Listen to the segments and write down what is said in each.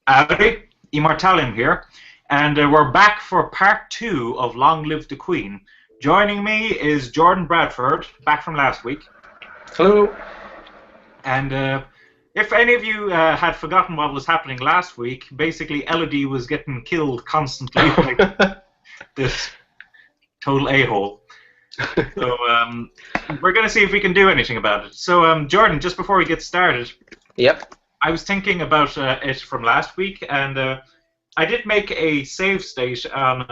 Howdy, Immortallium here, and we're back for part two of Long Live the Queen. Joining me is Jordan Bradford, back from last week, Hello. and if any of you had forgotten what was happening last week, basically Elodie was getting killed constantly by this total a-hole. So we're going to see if we can do anything about it. So Jordan, just before we get started, Yep. I was thinking about it from last week, and I did make a save state on.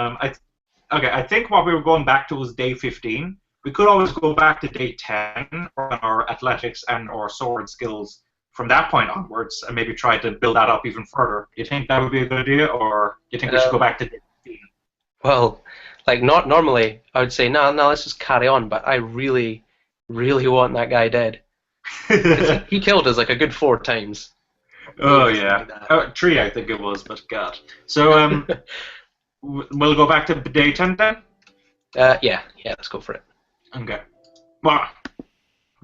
I think what we were going back to was day 15. We could always go back to day 10 for our athletics and our sword skills from that point onwards, and maybe try to build that up even further. Do you think that would be a good idea, or do you think we should go Um, back to day 15? well, like not normally, I would say no, let's just carry on. But I really, really want that guy dead because he killed us like a good 4 times. Oh Need something yeah, like that. three I think it was, but God. So we'll go back to day 10 then. Yeah, let's go for it. Okay. Well,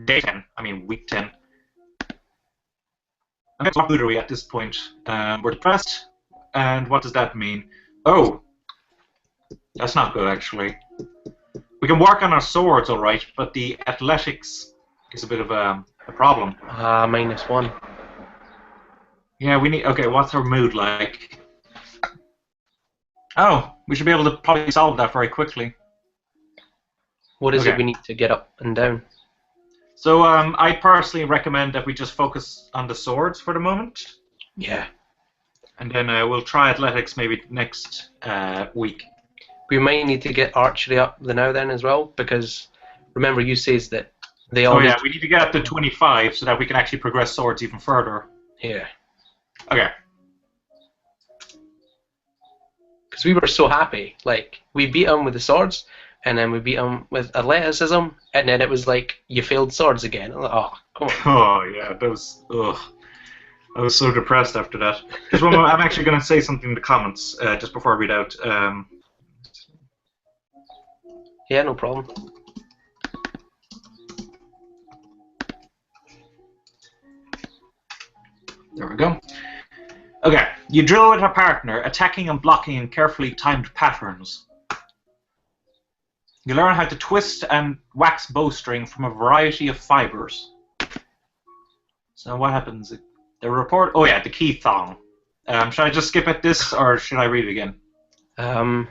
day 10. I mean week 10. Okay, so what mood are we at this point? We're depressed, and what does that mean? Oh, that's not good actually. We can work on our swords, all right, but the athletics is a bit of a problem. -1. Yeah, we need. Okay, what's our mood like? Oh, we should be able to probably solve that very quickly. What is it Okay, we need to get up and down? so I personally recommend that we just focus on the swords for the moment, Yeah, and then we'll try athletics maybe next week. we might need to get archery up the now then as well because remember you says that they Oh all yeah, need. we need to get up to 25 so that we can actually progress swords even further. Yeah, Okay. because we were so happy. Like we beat them with the swords, and then we beat them with athleticism, and then it was like you failed swords again. I'm like, oh, come on. Oh yeah, that was ugh. I was so depressed after that. Just one moment, I'm actually going to say something in the comments just before I read out. Yeah, no problem. There we go. Okay, you drill with a partner, attacking and blocking in carefully timed patterns. You learn how to twist and wax bowstring from a variety of fibers. So what happens? The report. Oh yeah, the key thong. Should I just skip at this, or should I read it again? Um.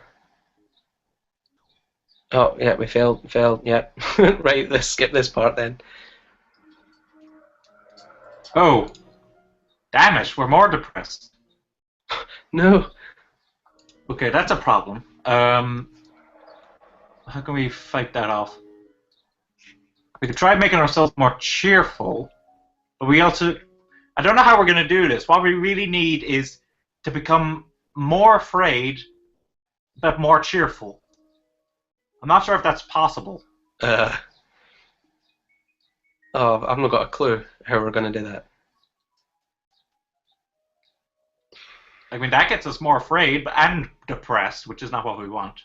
Oh yeah, we failed. Failed. Yeah. Right. Let's skip this part then. Oh, damn it, we're more depressed. No. Okay, that's a problem. How can we fight that off? We could try making ourselves more cheerful, but we also. I don't know how we're going to do this. What we really need is to become more afraid, but more cheerful. I'm not sure if that's possible. Uh. Oh, I've not got a clue how we're gonna do that. I mean, that gets us more afraid and depressed, which is not what we want.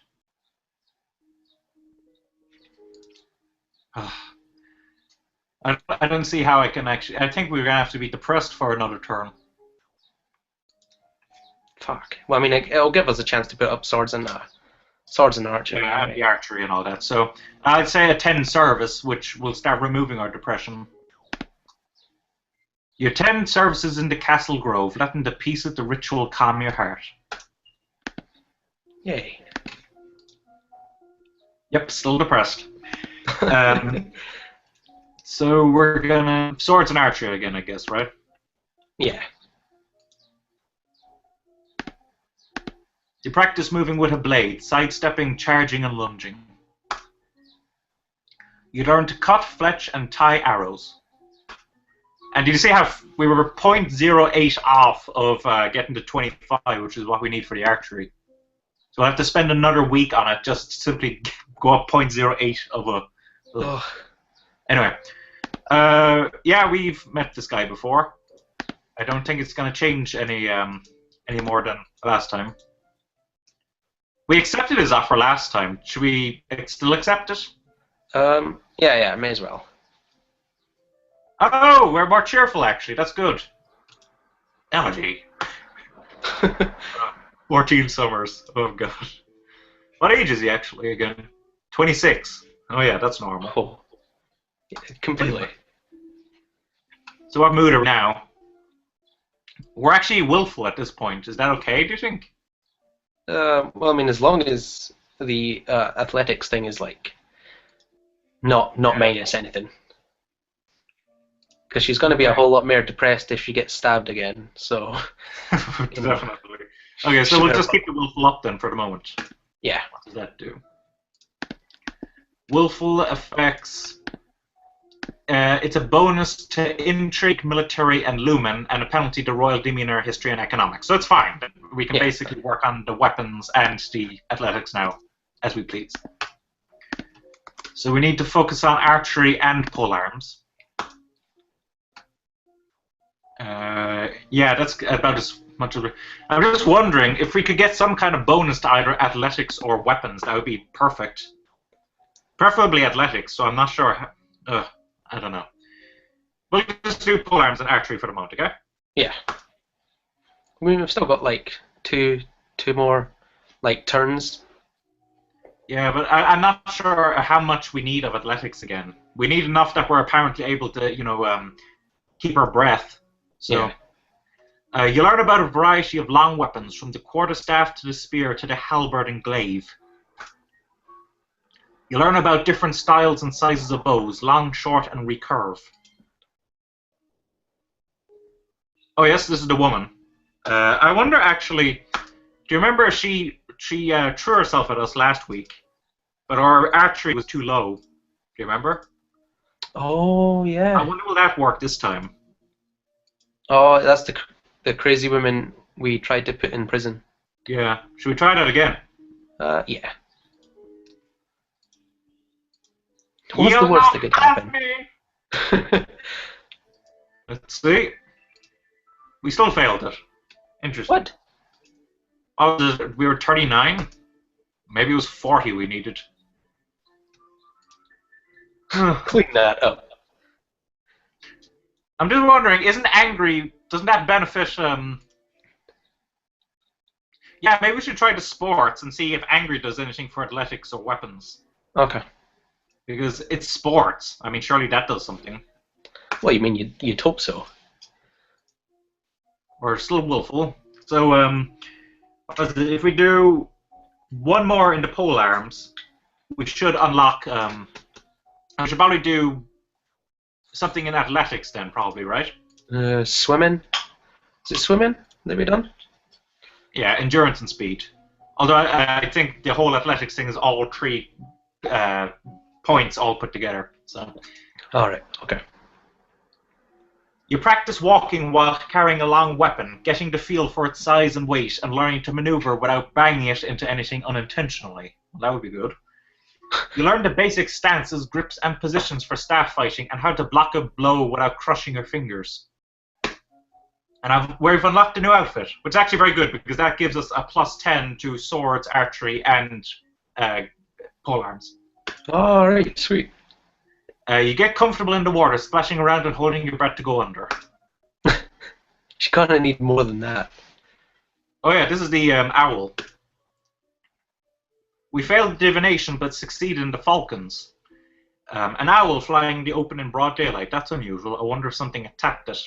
I don't see how I can actually. I think we're going to have to be depressed for another turn. Fuck. Well, I mean, it'll give us a chance to put up swords and archery Yeah, and anyway. the archery and all that. So I'd say a 10 service, which will start removing our depression. You attend services in the Castle Grove, letting the peace of the ritual calm your heart. Yay. Yep, still depressed. Um, so we're gonna swords and archery again, I guess, right? Yeah. You practice moving with a blade, sidestepping, charging, and lunging. You learn to cut, fletch, and tie arrows. And did you see how we were 0.08 off of getting to 25, which is what we need for the archery? So we'll have to spend another week on it just to simply go up 0.08 of a. Ugh. Oh. Anyway, yeah, we've met this guy before. I don't think it's going to change any more than last time. We accepted his offer last time. Should we still accept it? Yeah, may as well. Oh, we're more cheerful actually. That's good. Elegy. 14 summers. Oh god. What age is he actually again? 26. Oh yeah, that's normal. Oh, completely. So what mood are we now? We're actually willful at this point. Is that okay, do you think? Well, I mean, as long as the athletics thing is like not minus anything, because she's going to be a whole lot more depressed if she gets stabbed again. So Definitely. Okay, so we'll just keep the willful up then for the moment. Yeah. What does that do? Willful affects. It's a bonus to intrigue, military, and lumen, and a penalty to royal demeanor, history, and economics. So it's fine. We can basically work on the weapons and the athletics now, as we please. So we need to focus on archery and polearms. Yeah, that's about as much of it. I'm just wondering if we could get some kind of bonus to either athletics or weapons. That would be perfect. Preferably athletics. So I'm not sure. I don't know. We'll just do polearms and archery for the moment, okay? Yeah. I mean, we've still got like two more like turns. Yeah, but I'm not sure how much we need of athletics again. We need enough that we're apparently able to, keep our breath. So, you learn about a variety of long weapons, from the quarterstaff to the spear to the halberd and glaive. You learn about different styles and sizes of bows, long, short, and recurve. Oh yes, this is the woman. I wonder actually, do you remember she threw herself at us last week, but our archery was too low. Do you remember? Oh yeah. I wonder will that work this time? Oh, that's the crazy woman we tried to put in prison. Yeah. Should we try that again? Yeah. What's the worst that could happen? Let's see. We still failed it. Interesting. What? Oh, we were 39? Maybe it was 40 we needed. Clean that up. I'm just wondering, doesn't that benefit, Yeah, maybe we should try the sports and see if angry does anything for athletics or weapons. Okay. Because it's sports. I mean, surely that does something. Well, you mean you'd hope so. We're still willful. So, if we do one more in the polearms, we should unlock, we should probably do something in athletics then, probably, right? Swimming? Is it swimming that we done? Yeah, endurance and speed. Although I think the whole athletics thing is all 3 points all put together. So. Alright, okay. You practice walking while carrying a long weapon, getting the feel for its size and weight, and learning to maneuver without banging it into anything unintentionally. Well, that would be good. You learn the basic stances, grips, and positions for staff fighting, and how to block a blow without crushing your fingers. And we've unlocked a new outfit, which is actually very good, because that gives us a +10 to swords, archery, and polearms. Alright, sweet. You get comfortable in the water, splashing around and holding your breath to go under. She kind of need more than that. Oh yeah, this is the owl. We failed divination, but succeeded in the falcons. An owl flying in the open in broad daylight. That's unusual. I wonder if something attacked it.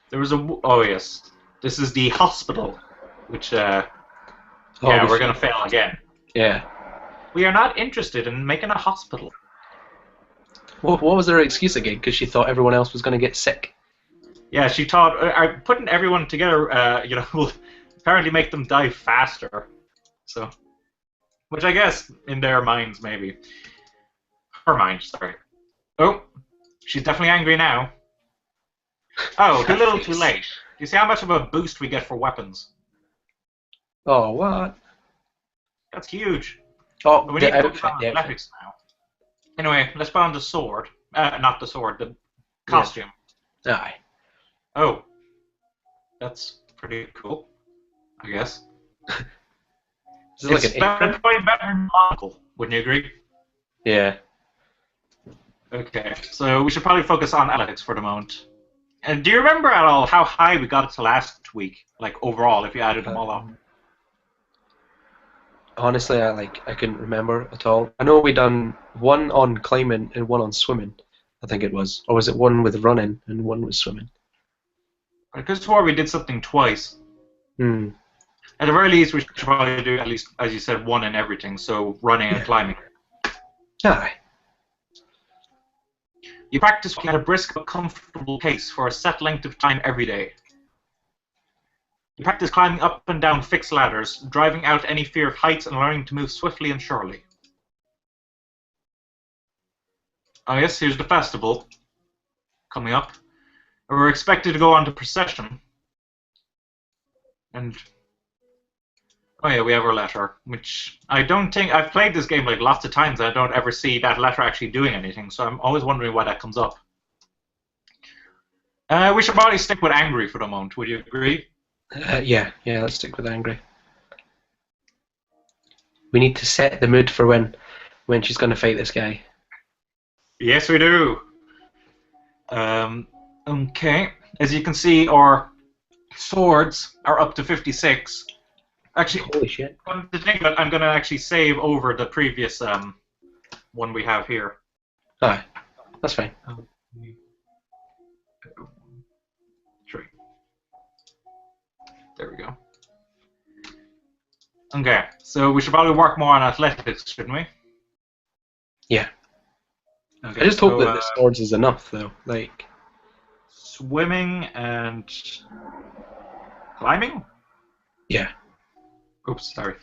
There was a... Oh yes. This is the hospital, which... yeah, we're going to fail again. Yeah. We are not interested in making a hospital. What was her excuse again? Because she thought everyone else was going to get sick. Yeah, she thought putting everyone together, will apparently make them die faster. So, which I guess in their minds maybe. Her mind, sorry. Oh, she's definitely angry now. Oh, too little, too late. Do you see how much of a boost we get for weapons? Oh, what? That's huge. Oh, but we need to focus on athletics now. Anyway, let's put on the sword. Not the sword, the costume. Yeah. Aye. Oh. That's pretty cool, I guess. Is it like an probably better than monocle, wouldn't you agree? Yeah. Okay, so we should probably focus on athletics for the moment. And do you remember at all how high we got it to last week? Like overall, if you added them all up. Honestly, I couldn't remember at all. I know we done one on climbing and one on swimming. I think it was, or was it one with running and one with swimming? I could have swore we did something twice. Hmm. At the very least, we should probably do at least, as you said, one in everything. So running and climbing. Aye. You practice walking at a brisk but comfortable pace for a set length of time every day. You practice climbing up and down fixed ladders, driving out any fear of heights and learning to move swiftly and surely. Oh yes, here's the festival coming up. We're expected to go on to procession. And oh yeah, we have our letter, which I don't think I've played this game like lots of times and I don't ever see that letter actually doing anything, so I'm always wondering why that comes up. We should probably stick with angry for the moment, would you agree? Yeah, let's stick with angry. We need to set the mood for when she's going to fight this guy. Yes, we do. Okay. As you can see, our swords are up to 56. Actually, Holy shit. come to think of it, I'm going to actually save over the previous one we have here. Aye, that's fine. 3. There we go. Okay, so we should probably work more on athletics, shouldn't we? Yeah. Okay, I just hope that the swords is enough, though. Like swimming and climbing? Yeah. Oops, sorry.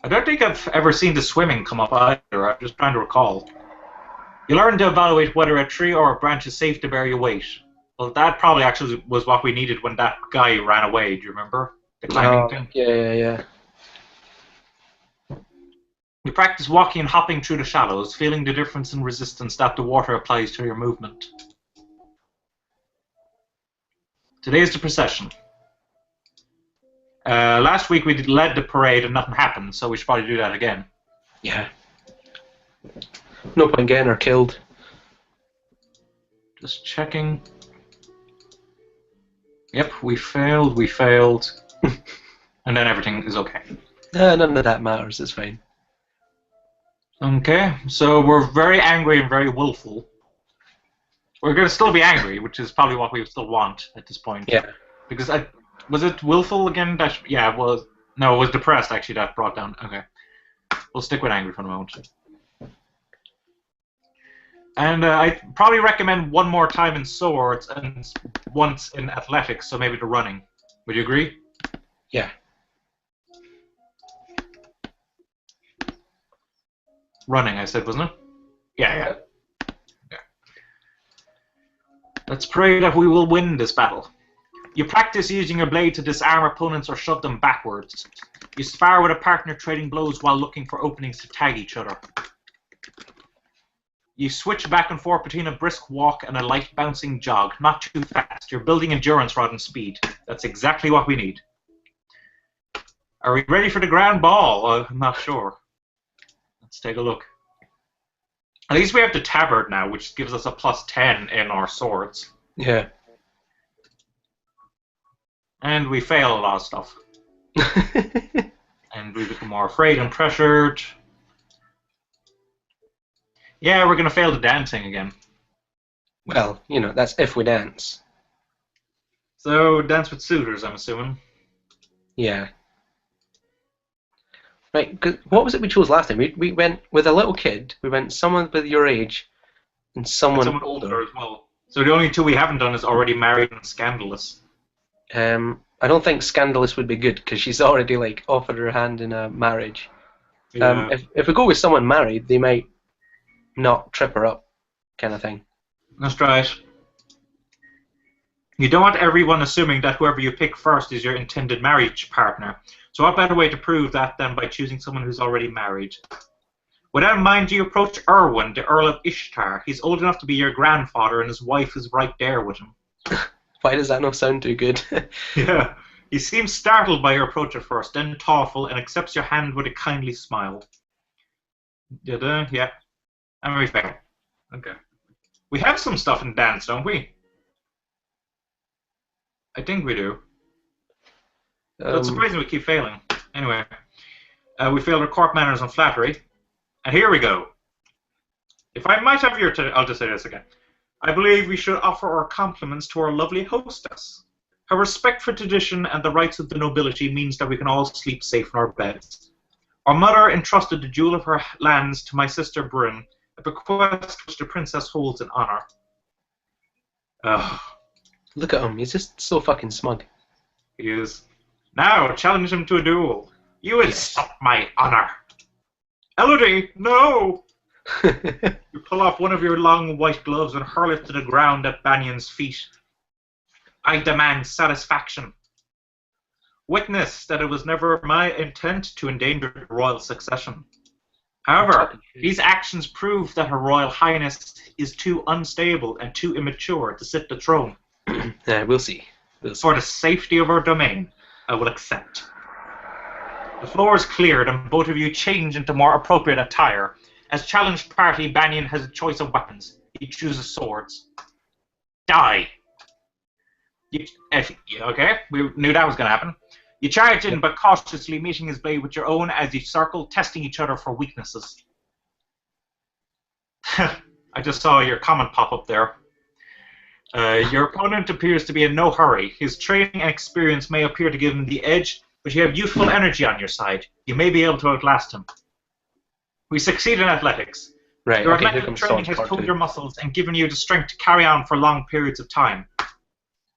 I don't think I've ever seen the swimming come up either. I'm just trying to recall. You learn to evaluate whether a tree or a branch is safe to bear your weight. Well, that probably actually was what we needed when that guy ran away. Do you remember? The climbing thing? Yeah. You practice walking and hopping through the shallows, feeling the difference in resistance that the water applies to your movement. Today is the procession. Last week we led the parade and nothing happened, so we should probably do that again. Yeah. No point getting her killed. Just checking. Yep, we failed. And then everything is okay. None of that matters, it's fine. Okay, so we're very angry and very willful. We're going to still be angry, which is probably what we still want at this point. Yeah. Because was it willful again? Yeah, it was. No, it was depressed actually that brought down. Okay. We'll stick with angry for the moment. And I'd probably recommend one more time in swords and once in athletics, so maybe the running. Would you agree? Yeah. Running, I said, wasn't it? Yeah. Let's pray that we will win this battle. You practice using your blade to disarm opponents or shove them backwards. You spar with a partner trading blows while looking for openings to tag each other. You switch back and forth between a brisk walk and a light bouncing jog, not too fast. You're building endurance rather than speed. That's exactly what we need. Are we ready for the grand ball? I'm not sure. Let's take a look. At least we have the tabard now, which gives us a +10 in our swords. Yeah. And we fail a lot of stuff. And we become more afraid and pressured. Yeah, we're going to fail the dancing again. Well, that's if we dance. So, dance with suitors, I'm assuming. Yeah. Right, 'cause what was it we chose last time? We went with a little kid, we went someone with your age, and someone older as well. So the only two we haven't done is already married and scandalous. I don't think scandalous would be good, because she's already, offered her hand in a marriage. Yeah. If we go with someone married, they might not trip her up, kind of thing. Let's try it. You don't want everyone assuming that whoever you pick first is your intended marriage partner. So what better way to prove that than by choosing someone who's already married? With that in mind, you approach Erwin, the Earl of Ishtar. He's old enough to be your grandfather, and his wife is right there with him. Why does that not sound too good? Yeah. He seems startled by your approach at first, then thoughtful, and accepts your hand with a kindly smile. Yeah. And we fail. Okay. We have some stuff in dance, don't we? I think we do. But it's surprising we keep failing. Anyway, we failed our court manners and flattery. And here we go. If I might have your I'll just say this again. I believe we should offer our compliments to our lovely hostess. Her respect for tradition and the rights of the nobility means that we can all sleep safe in our beds. Our mother entrusted the jewel of her lands to my sister Bryn, a bequest which the princess holds in honor. Look at him. He's just so fucking smug. He is. Now, challenge him to a duel. You insult my honor. Elodie, no! You pull off one of your long white gloves and hurl it to the ground at Banyan's feet. I demand satisfaction. Witness that it was never my intent to endanger the royal succession. However, these actions prove that Her Royal Highness is too unstable and too immature to sit the throne. We'll see. For the safety of our domain, I will accept. The floor is cleared and both of you change into more appropriate attire. As challenged party, Banyan has a choice of weapons. He chooses swords. Die. Okay, we knew that was going to happen. You charge in, but cautiously, meeting his blade with your own as you circle, testing each other for weaknesses. I just saw your comment pop up there. Your opponent appears to be in no hurry. His training and experience may appear to give him the edge, but you have youthful energy on your side. You may be able to outlast him. We succeed in athletics. Right, Your okay, mental training has toned your muscles and given you the strength to carry on for long periods of time.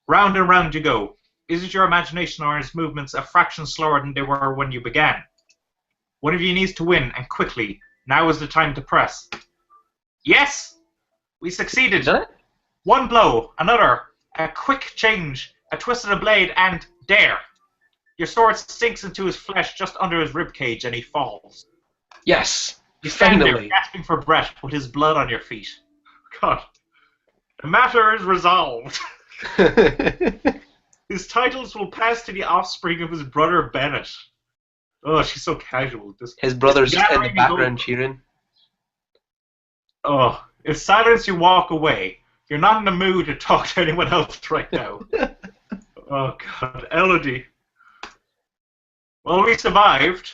Round and round you go. Is it your imagination or his movements a fraction slower than they were when you began? One of you needs to win, and quickly. Now is the time to press. Yes! We succeeded. Did it? One blow, another, a quick change, a twist of the blade, and there. Your sword sinks into his flesh just under his ribcage, and he falls. Yes! You stand Finally. there gasping for breath with his blood on your feet. God. The matter is resolved. His titles will pass to the offspring of his brother Bennett. Oh, she's so casual. His brother's just in the background cheering. Oh, if silence you walk away. You're not in the mood to talk to anyone else right now. Oh, God. Elodie. Well, we survived.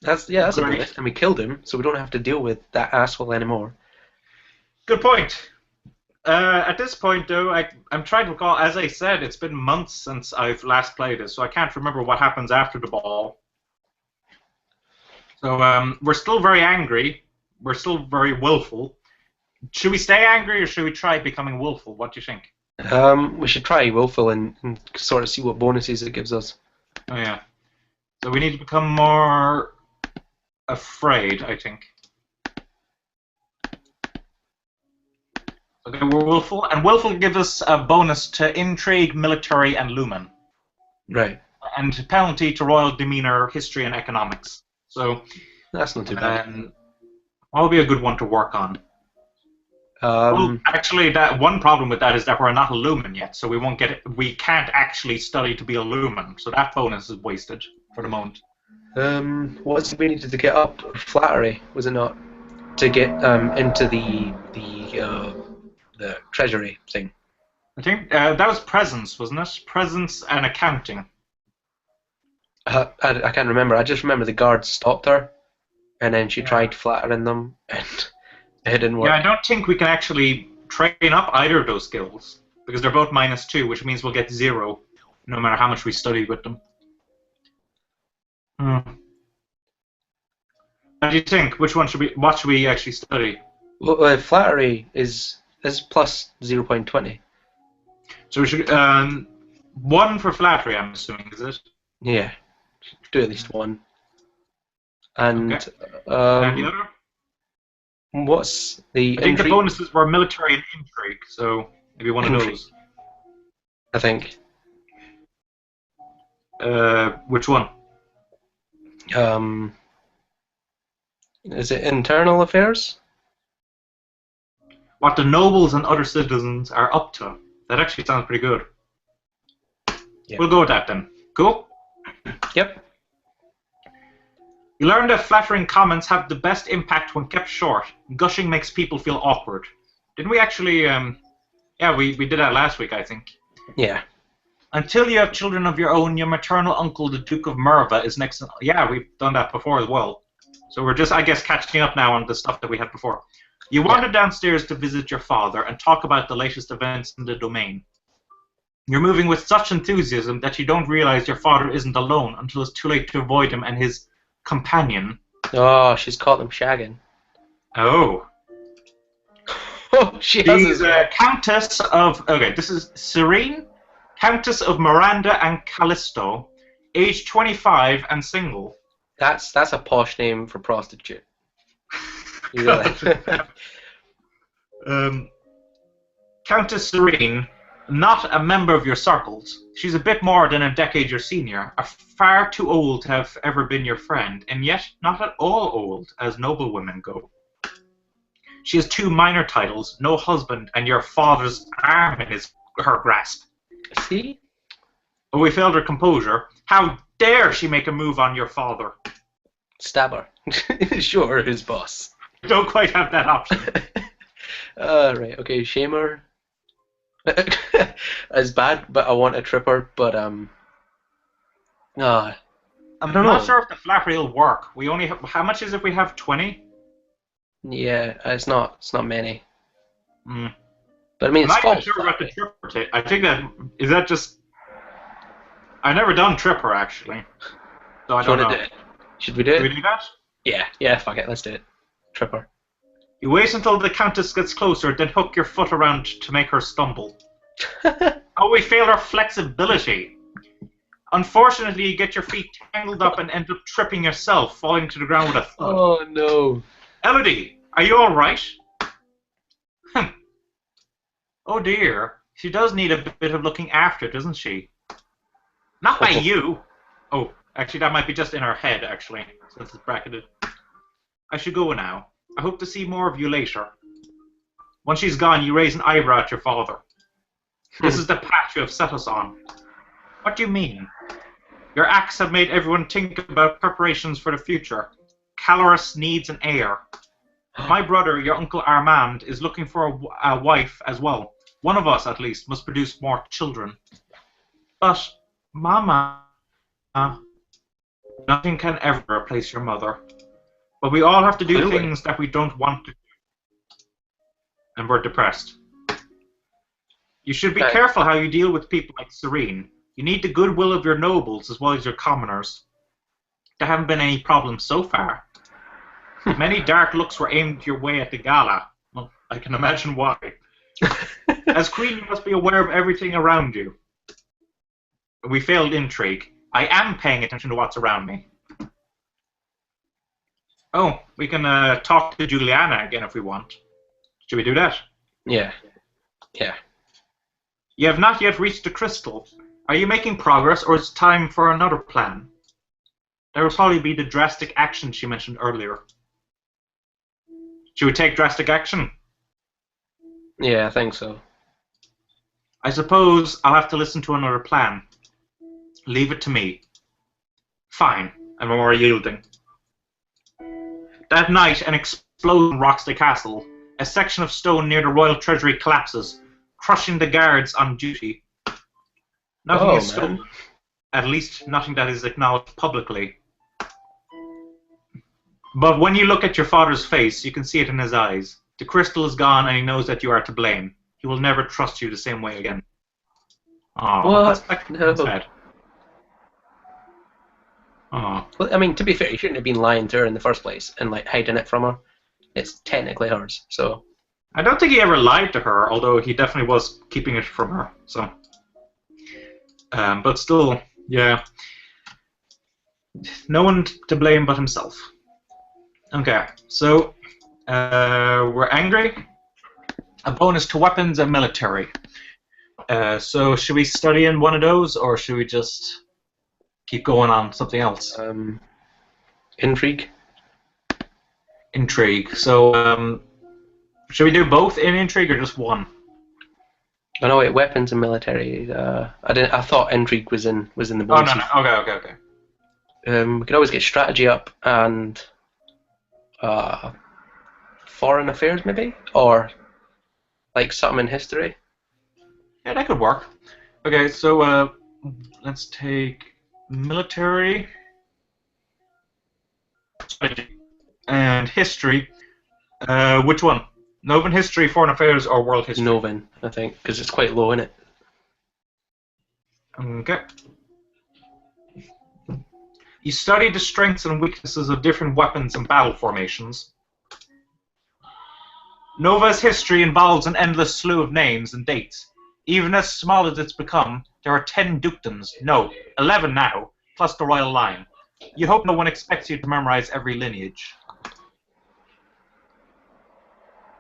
That's a bonus. And we killed him, so we don't have to deal with that asshole anymore. Good point. At this point, though, I'm trying to recall, as I said, it's been months since I've last played this, so I can't remember what happens after the ball. So we're still very angry. We're still very willful. Should we stay angry, or should we try becoming willful? What do you think? We should try willful and sort of see what bonuses it gives us. Oh, yeah. So we need to become more afraid, I think. Okay, we're willful, and willful gives us a bonus to intrigue, military, and lumen. Right. And penalty to royal demeanor, history, and economics. So that's not too bad. That'll be a good one to work on. Well, actually, that one problem with that is that we're not a lumen yet, so we won't get it. We can't actually study to be a lumen, so that bonus is wasted for the moment. What we needed to get up? Flattery, was it not? To get into the treasury thing. I think that was presence, wasn't it? Presence and accounting. I can't remember. I just remember the guards stopped her, and then she tried flattering them, and it didn't work. Yeah, I don't think we can actually train up either of those skills, because they're both -2, which means we'll get 0, no matter how much we study with them. What do you think? Which one should we? What should we actually study? Well, flattery is plus 0.20. So we should 1 for flattery. I'm assuming, is it? Yeah, do at least 1. And okay. And the other? What's the? I think the bonuses were military and intrigue. So maybe one of those. I think. Which one? Is it internal affairs? What the nobles and other citizens are up to. That actually sounds pretty good. Yep. We'll go with that then. Cool? Yep. You learn that flattering comments have the best impact when kept short. Gushing makes people feel awkward. Didn't we actually? Yeah, we did that last week, I think. Yeah. Until you have children of your own, your maternal uncle, the Duke of Merva, is next. Yeah, we've done that before as well. So we're just, I guess, catching up now on the stuff that we had before. You wandered downstairs to visit your father and talk about the latest events in the domain. You're moving with such enthusiasm that you don't realize your father isn't alone until it's too late to avoid him and his companion. Oh, she's caught them shagging. Oh. Oh, she has She's Countess of... Okay, this is Serene, Countess of Miranda and Callisto, age 25 and single. That's a posh name for prostitute. Countess Serene, not a member of your circles. She's a bit more than a decade your senior, far too old to have ever been your friend, and yet not at all old, as noblewomen go. She has 2 minor titles, no husband, and your father's arm in her grasp. See? But we failed her composure. How dare she make a move on your father? Stab her. Show her his boss. Don't quite have that option. Right, okay, shame her. It's bad, but I want to trip her, but I'm I don't know. not sure if the flattery will work. We only have, how much is it we have? 20? Yeah, it's not many. Mm. But I mean, I'm it's not even false. sure about the tripper. I think that, is that just, I've never done tripper actually. So I don't know. Do it? Should we do Do we it? do that? Yeah, fuck it, let's do it. Tripper. You wait until the Countess gets closer, then hook your foot around to make her stumble. Oh, we failed our flexibility. Unfortunately, you get your feet tangled up and end up tripping yourself, falling to the ground with a thud. Oh no. Elodie, are you alright? Oh dear, she does need a bit of looking after, doesn't she? Not by you. Oh, actually, that might be just in her head, actually, since it's bracketed. I should go now. I hope to see more of you later. Once she's gone, you raise an eyebrow at your father. This is the path you have set us on. What do you mean? Your acts have made everyone think about preparations for the future. Caloris needs an heir. My brother, your Uncle Armand, is looking for a wife as well. One of us, at least, must produce more children. But, Mama, nothing can ever replace your mother. But we all have to do things that we don't want to do. And we're depressed. You should be careful how you deal with people like Serene. You need the goodwill of your nobles as well as your commoners. There haven't been any problems so far. Many dark looks were aimed your way at the gala. Well, I can imagine why. As queen, you must be aware of everything around you. We failed intrigue. I am paying attention to what's around me. Oh, we can talk to Juliana again if we want. Should we do that? Yeah. You have not yet reached the crystal. Are you making progress, or is it time for another plan? There will probably be the drastic action she mentioned earlier. Should we take drastic action? Yeah, I think so. I suppose I'll have to listen to another plan. Leave it to me. Fine, I'm more yielding. That night, an explosion rocks the castle. A section of stone near the royal treasury collapses, crushing the guards on duty. Nothing is stolen. At least nothing that is acknowledged publicly. But when you look at your father's face, you can see it in his eyes. The crystal is gone and he knows that you are to blame. He will never trust you the same way again. Oh, that's sad. Oh. Well, I mean, to be fair, he shouldn't have been lying to her in the first place and like hiding it from her. It's technically hers, so. I don't think he ever lied to her, although he definitely was keeping it from her. So, but still, yeah, no one to blame but himself. Okay, so we're angry. A bonus to weapons and military. So should we study in one of those, or should we just keep going on something else? Intrigue. Intrigue. So should we do both in intrigue or just one? Oh no, wait, weapons and military. I thought intrigue was in the bonus. Oh no. Okay. We could always get strategy up and foreign affairs maybe, or like something in history. Yeah, that could work. Okay, so let's take military strategy and history. Which one? Novan history, foreign affairs, or world history? Novan, I think, because it's quite low in it. Okay. You study the strengths and weaknesses of different weapons and battle formations. Nova's history involves an endless slew of names and dates. Even as small as it's become, there are 10 dukedoms, no, 11 now, plus the royal line. You hope no one expects you to memorize every lineage.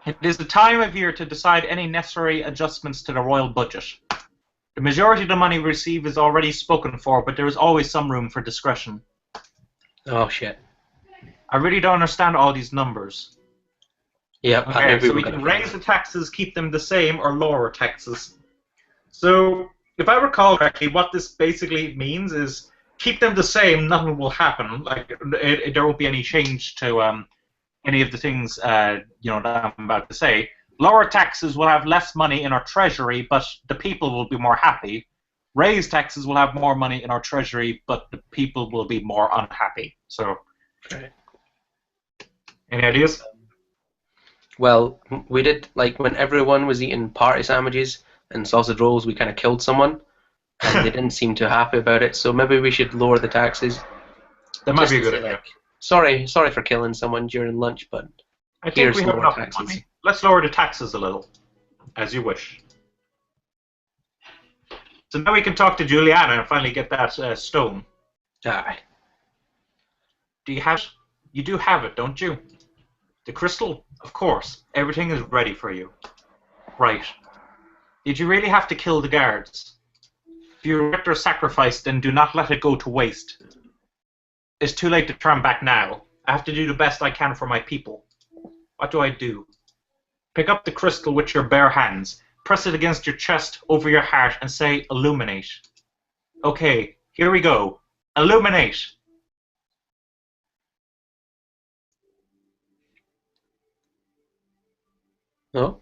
It is the time of year to decide any necessary adjustments to the royal budget. The majority of the money we receive is already spoken for, but there is always some room for discretion. Oh shit. I really don't understand all these numbers. Yeah, okay, so we can raise the taxes, keep them the same, or lower taxes. So, if I recall correctly, what this basically means is keep them the same, nothing will happen. Like there won't be any change to any of the things that I'm about to say. Lower taxes will have less money in our treasury, but the people will be more happy. Raise taxes will have more money in our treasury, but the people will be more unhappy. So, okay. Any ideas? Well, we did, like, when everyone was eating party sandwiches and sausage rolls, we kind of killed someone, and they didn't seem too happy about it, so maybe we should lower the taxes. That might be a good idea. Like, sorry for killing someone during lunch, but I think we have more enough taxes. money. Let's lower the taxes a little, as you wish. So now we can talk to Juliana and finally get that stone. Aye. Do you have? You do have it, don't you? The crystal? Of course. Everything is ready for you. Right. Did you really have to kill the guards? If you regret their sacrifice, then do not let it go to waste. It's too late to turn back now. I have to do the best I can for my people. What do I do? Pick up the crystal with your bare hands, press it against your chest, over your heart, and say, illuminate. Okay, here we go. Illuminate! Oh?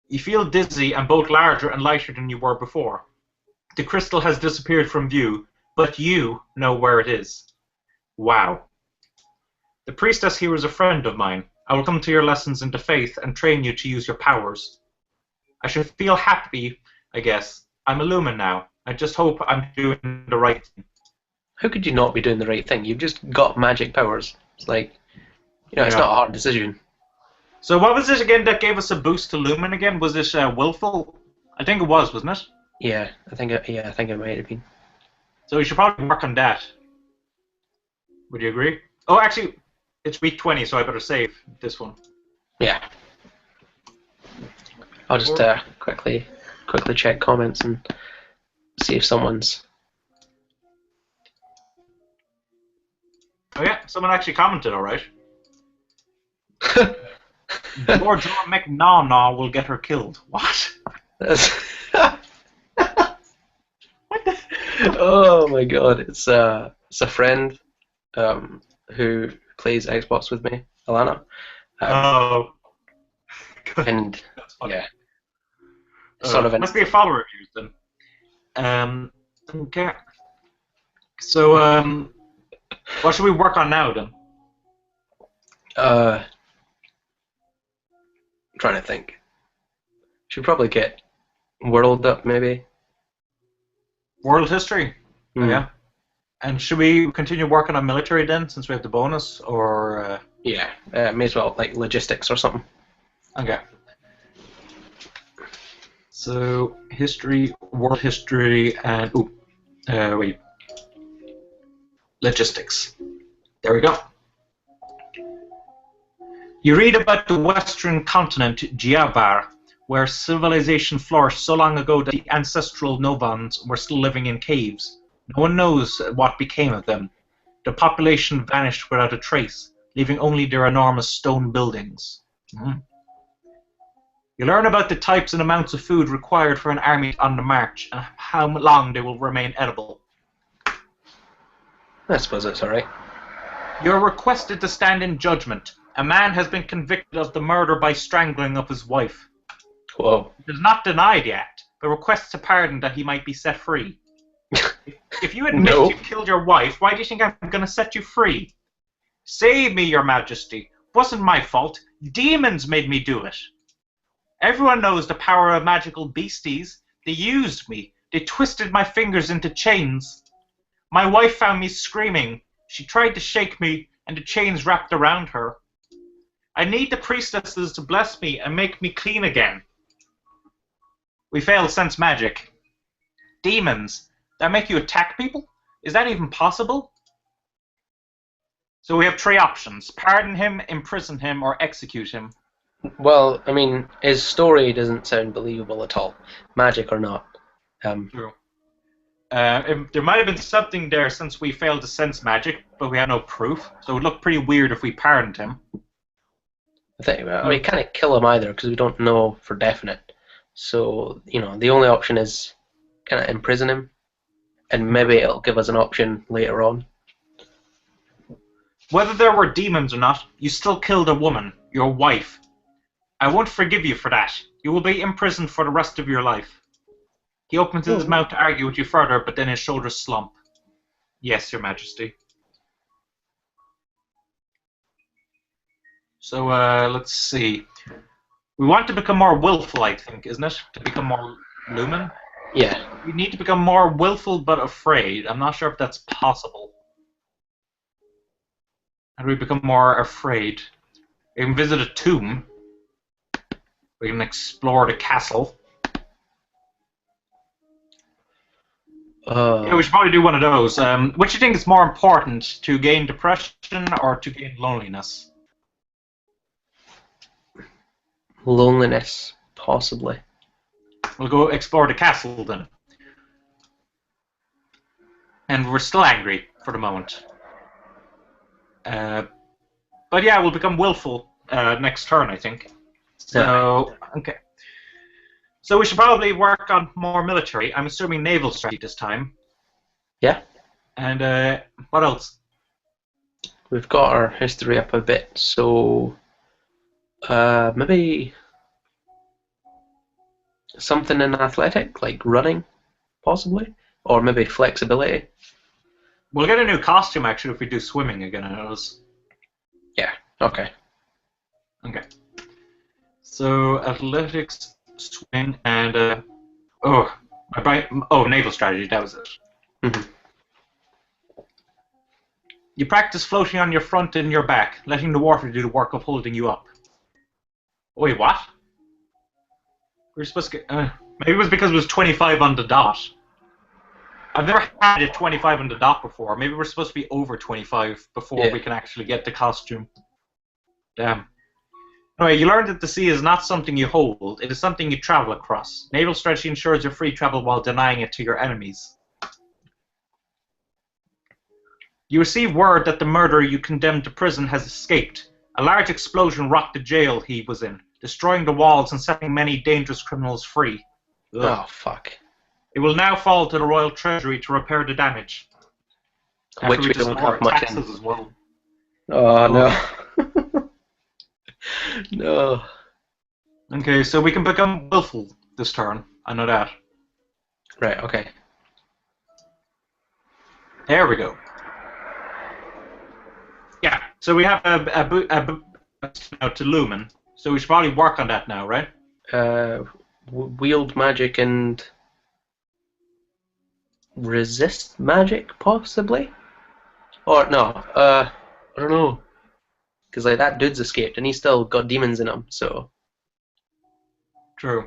You feel dizzy and both larger and lighter than you were before. The crystal has disappeared from view, but you know where it is. Wow. The priestess here is a friend of mine. I will come to your lessons into faith and train you to use your powers. I should feel happy, I guess. I'm a lumen now. I just hope I'm doing the right thing. How could you not be doing the right thing? You've just got magic powers. It's like, it's not a hard decision. So what was it again that gave us a boost to lumen again? Was this willful? I think it was, wasn't it? Yeah, I think it might have been. So we should probably work on that. Would you agree? Oh, actually, it's week 20, so I better save this one. Yeah. I'll just quickly check comments and see if someone's... Oh yeah, someone actually commented, alright. Lord John McNaw will get her killed. What? What the? Oh my god! It's a friend who plays Xbox with me, Alana. Oh. And yeah, sort of. Must be a follower of yours then. Okay. So what should we work on now then? Trying to think. Should probably get world up maybe. World history. Mm. Yeah. And should we continue working on military then, since we have the bonus, or? Yeah, may as well like logistics or something. Okay. So history, world history, and wait, logistics. There we go. You read about the western continent, Giavar, where civilization flourished so long ago that the ancestral Novans were still living in caves. No one knows what became of them. The population vanished without a trace, leaving only their enormous stone buildings. You learn about the types and amounts of food required for an army on the march, and how long they will remain edible. I suppose that's alright. You are requested to stand in judgment. A man has been convicted of the murder by strangling of his wife. Whoa. It is not denied yet, but requests a pardon that he might be set free. If you admit No. you killed your wife, why do you think I'm going to set you free? Save me, your majesty. It wasn't my fault. Demons made me do it. Everyone knows the power of magical beasties. They used me. They twisted my fingers into chains. My wife found me screaming. She tried to shake me, and the chains wrapped around her. I need the priestesses to bless me and make me clean again. We fail sense magic. Demons. That make you attack people? Is that even possible? So we have 3 options. Pardon him, imprison him, or execute him. Well, I mean, his story doesn't sound believable at all, magic or not. True. There might have been something there since we failed to sense magic, but we had no proof, so it would look pretty weird if we pardoned him. We can't kill him either because we don't know for definite. So, the only option is kind of imprison him, and maybe it'll give us an option later on. Whether there were demons or not, you still killed a woman, your wife. I won't forgive you for that. You will be imprisoned for the rest of your life. He opens his mouth to argue with you further, but then his shoulders slump. Yes, your majesty. So, let's see. We want to become more willful, I think, isn't it? To become more lumen? Yeah. We need to become more willful but afraid. I'm not sure if that's possible. How do we become more afraid? We can visit a tomb. We can explore the castle. Yeah, we should probably do one of those. Which do you think is more important, to gain depression or to gain loneliness? Loneliness, possibly. We'll go explore the castle then. And we're still angry for the moment. But yeah, we'll become willful next turn, I think. So, okay. So we should probably work on more military. I'm assuming naval strategy this time. Yeah. And what else? We've got our history up a bit, so maybe something in athletic, like running, possibly, or maybe flexibility. We'll get a new costume actually if we do swimming again. I notice. Yeah. Okay. Okay. So athletics, swim, and naval strategy. That was it. Mm-hmm. You practice floating on your front and your back, letting the water do the work of holding you up. Wait, what? We were supposed to get... maybe it was because it was 25 on the dot. I've never had a 25 on the dot before. Maybe we're supposed to be over 25 before we can actually get the costume. Damn. Anyway, you learned that the sea is not something you hold. It is something you travel across. Naval strategy ensures your free travel while denying it to your enemies. You receive word that the murderer you condemned to prison has escaped. A large explosion rocked the jail he was in, destroying the walls and setting many dangerous criminals free. Ugh. Oh, fuck. It will now fall to the Royal Treasury to repair the damage. Which we don't have much in. As well. Oh, no. No. Okay, so we can become willful this turn. I know that. Right, okay. There we go. Yeah, so we have now to Lumen, so we should probably work on that now, right? Wield magic and resist magic, possibly? Or, no, I don't know. Because, like, that dude's escaped, and he's still got demons in him, so... True.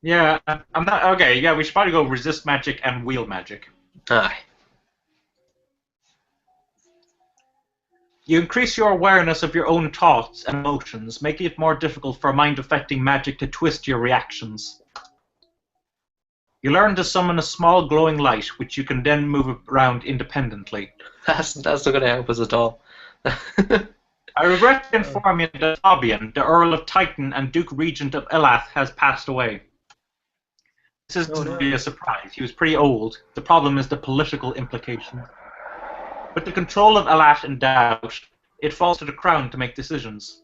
Yeah, I'm not... Okay, yeah, we should probably go resist magic and wield magic. Aye. You increase your awareness of your own thoughts and emotions, making it more difficult for mind-affecting magic to twist your reactions. You learn to summon a small glowing light, which you can then move around independently. That's not going to help us at all. I regret to inform you that Fabian, the Earl of Titan and Duke Regent of Elath, has passed away. This isn't really a surprise. He was pretty old. The problem is the political implications. With the control of Alat in doubt, it falls to the Crown to make decisions.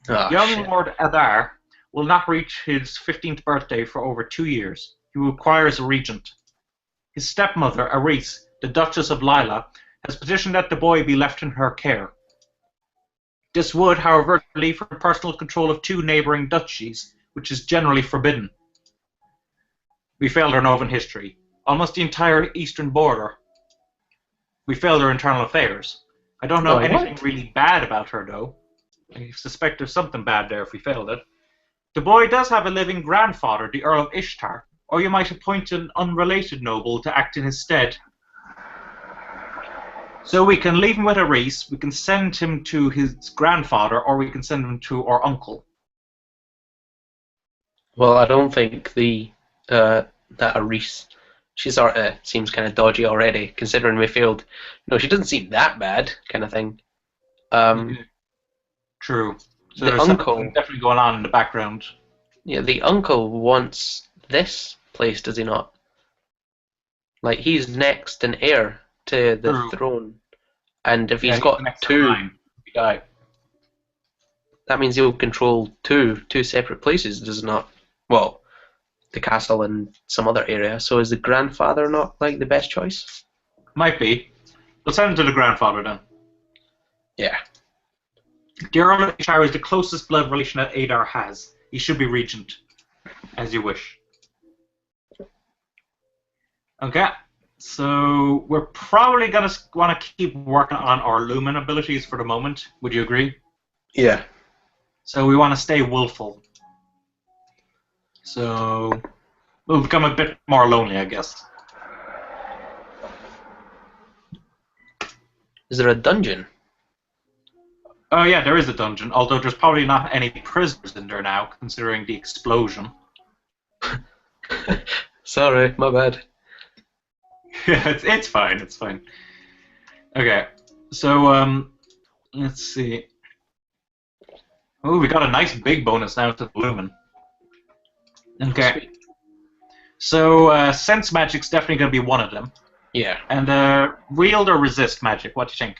Oh, Young shit. Lord Adar will not reach his 15th birthday for over 2 years. He requires a regent. His stepmother, Aris, the Duchess of Lila, has petitioned that the boy be left in her care. This would, however, leave her personal control of 2 neighbouring duchies, which is generally forbidden. We failed our Novan history. Almost the entire eastern border. We failed her internal affairs. I don't know anything really bad about her, though. I suspect there's something bad there if we failed it. The boy does have a living grandfather, the Earl of Ishtar, or you might appoint an unrelated noble to act in his stead. So we can leave him with Aris, we can send him to his grandfather, or we can send him to our uncle. Well, I don't think that Aris, she sort of seems kind of dodgy already, considering we failed. No, she doesn't seem that bad, kind of thing. True. So the there's uncle something definitely going on in the background. Yeah, the uncle wants this place, does he not? Like, he's next in heir to the throne, and if he's got 2, that means he'll control two separate places, does it not? Well, the castle and some other area. So is the grandfather not like the best choice? Might be. We'll send him to the grandfather then. Yeah. The Earl of Ishtar is the closest blood relation that Adar has. He should be regent, as you wish. Okay, so we're probably going to want to keep working on our Lumen abilities for the moment. Would you agree? Yeah. So we want to stay willful. So we'll become a bit more lonely, I guess. Is there a dungeon? Oh yeah, there is a dungeon, although there's probably not any prisoners in there now, considering the explosion. Sorry, my bad. Yeah, it's fine, it's fine. Okay, so, let's see. Oh, we got a nice big bonus now to the Lumen. Okay. Sweet. So, Sense Magic's definitely going to be one of them. Yeah. And, Wield or Resist Magic, what do you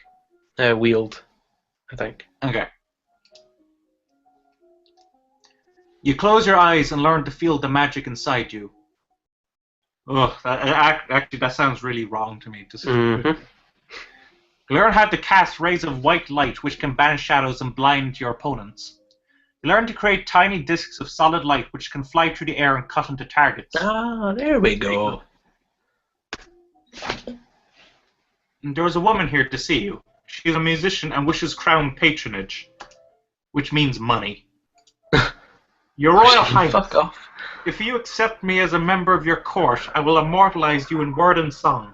think? Wield, I think. Okay. You close your eyes and learn to feel the magic inside you. Ugh, actually, that sounds really wrong to me. Learn how to cast rays of white light which can banish shadows and blind your opponents. Learn to create tiny discs of solid light which can fly through the air and cut into targets. Ah, there we go. There is a woman here to see you. She is a musician and wishes crown patronage, which means money. Your Royal Highness, fuck off. If you accept me as a member of your court, I will immortalize you in word and song.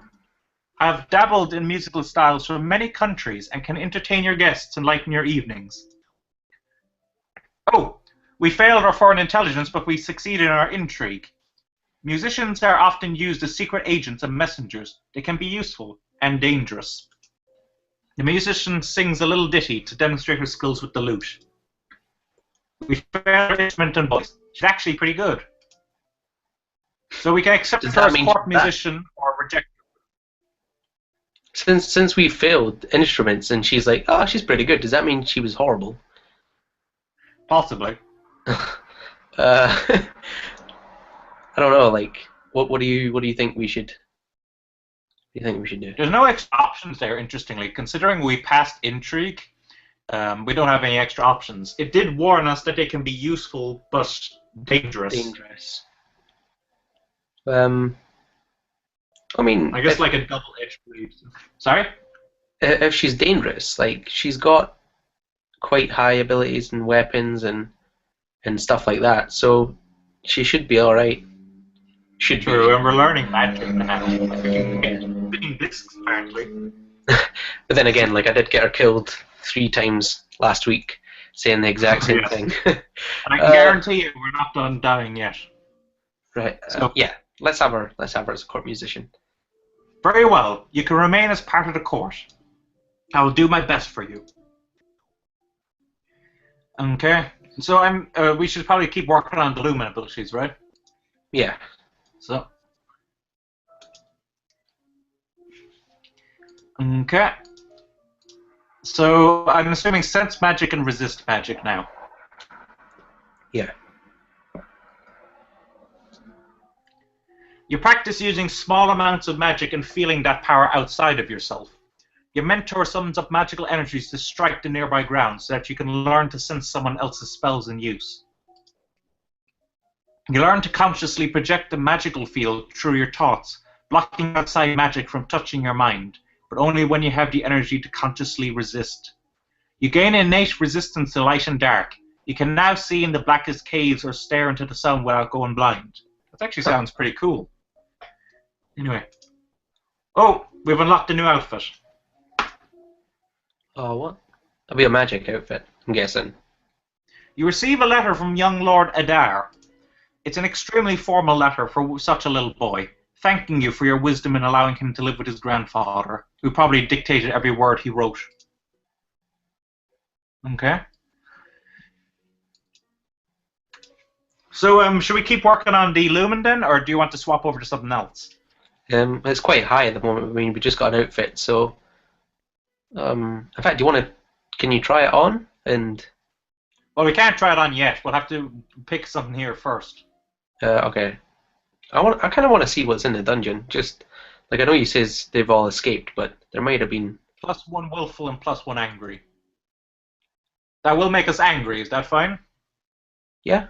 I have dabbled in musical styles from many countries and can entertain your guests and lighten your evenings. Oh, we failed our foreign intelligence, but we succeeded in our intrigue. Musicians are often used as secret agents and messengers. They can be useful and dangerous. The musician sings a little ditty to demonstrate her skills with the lute. We failed our instrument and voice. She's actually pretty good. So we can accept her as court musician or reject her. Since we failed instruments and she's like, oh, she's pretty good, does that mean she was horrible? Possibly. I don't know. Like, what do you think we should? What do you think we should do? There's no extra options there. Interestingly, considering we passed intrigue, we don't have any extra options. It did warn us that they can be useful but dangerous. Dangerous. I mean, I guess like a double-edged blade. Sorry? If she's dangerous, like she's got quite high abilities and weapons and stuff like that, so she should be all right. Should True, be. and we're learning magic now. Spinning discs, apparently. But then again, like I did get her killed 3 times last week, saying the exact same thing. And I can guarantee you, we're not done dying yet. Right. Yeah. Let's have her as a court musician. Very well. You can remain as part of the court. I will do my best for you. Okay. So we should probably keep working on the Lumen abilities, right? Yeah. So. Okay. So I'm assuming sense magic and resist magic now. Yeah. You practice using small amounts of magic and feeling that power outside of yourself. Your mentor summons up magical energies to strike the nearby ground so that you can learn to sense someone else's spells in use. You learn to consciously project the magical field through your thoughts, blocking outside magic from touching your mind, but only when you have the energy to consciously resist. You gain innate resistance to light and dark. You can now see in the blackest caves or stare into the sun without going blind. That actually sounds pretty cool. Anyway. Oh, we've unlocked a new outfit. Oh, what? That'll be a magic outfit, I'm guessing. You receive a letter from young Lord Adar. It's an extremely formal letter for such a little boy, thanking you for your wisdom in allowing him to live with his grandfather, who probably dictated every word he wrote. Okay. So, should we keep working on the Lumen then, or do you want to swap over to something else? It's quite high at the moment. I mean, we just got an outfit, so... in fact, do you want to... Can you try it on? And... Well, we can't try it on yet. We'll have to pick something here first. Okay. I kind of want to see what's in the dungeon. Just... Like, I know you says they've all escaped, but there might have been... +1 willful and +1 angry. That will make us angry, is that fine? Yeah.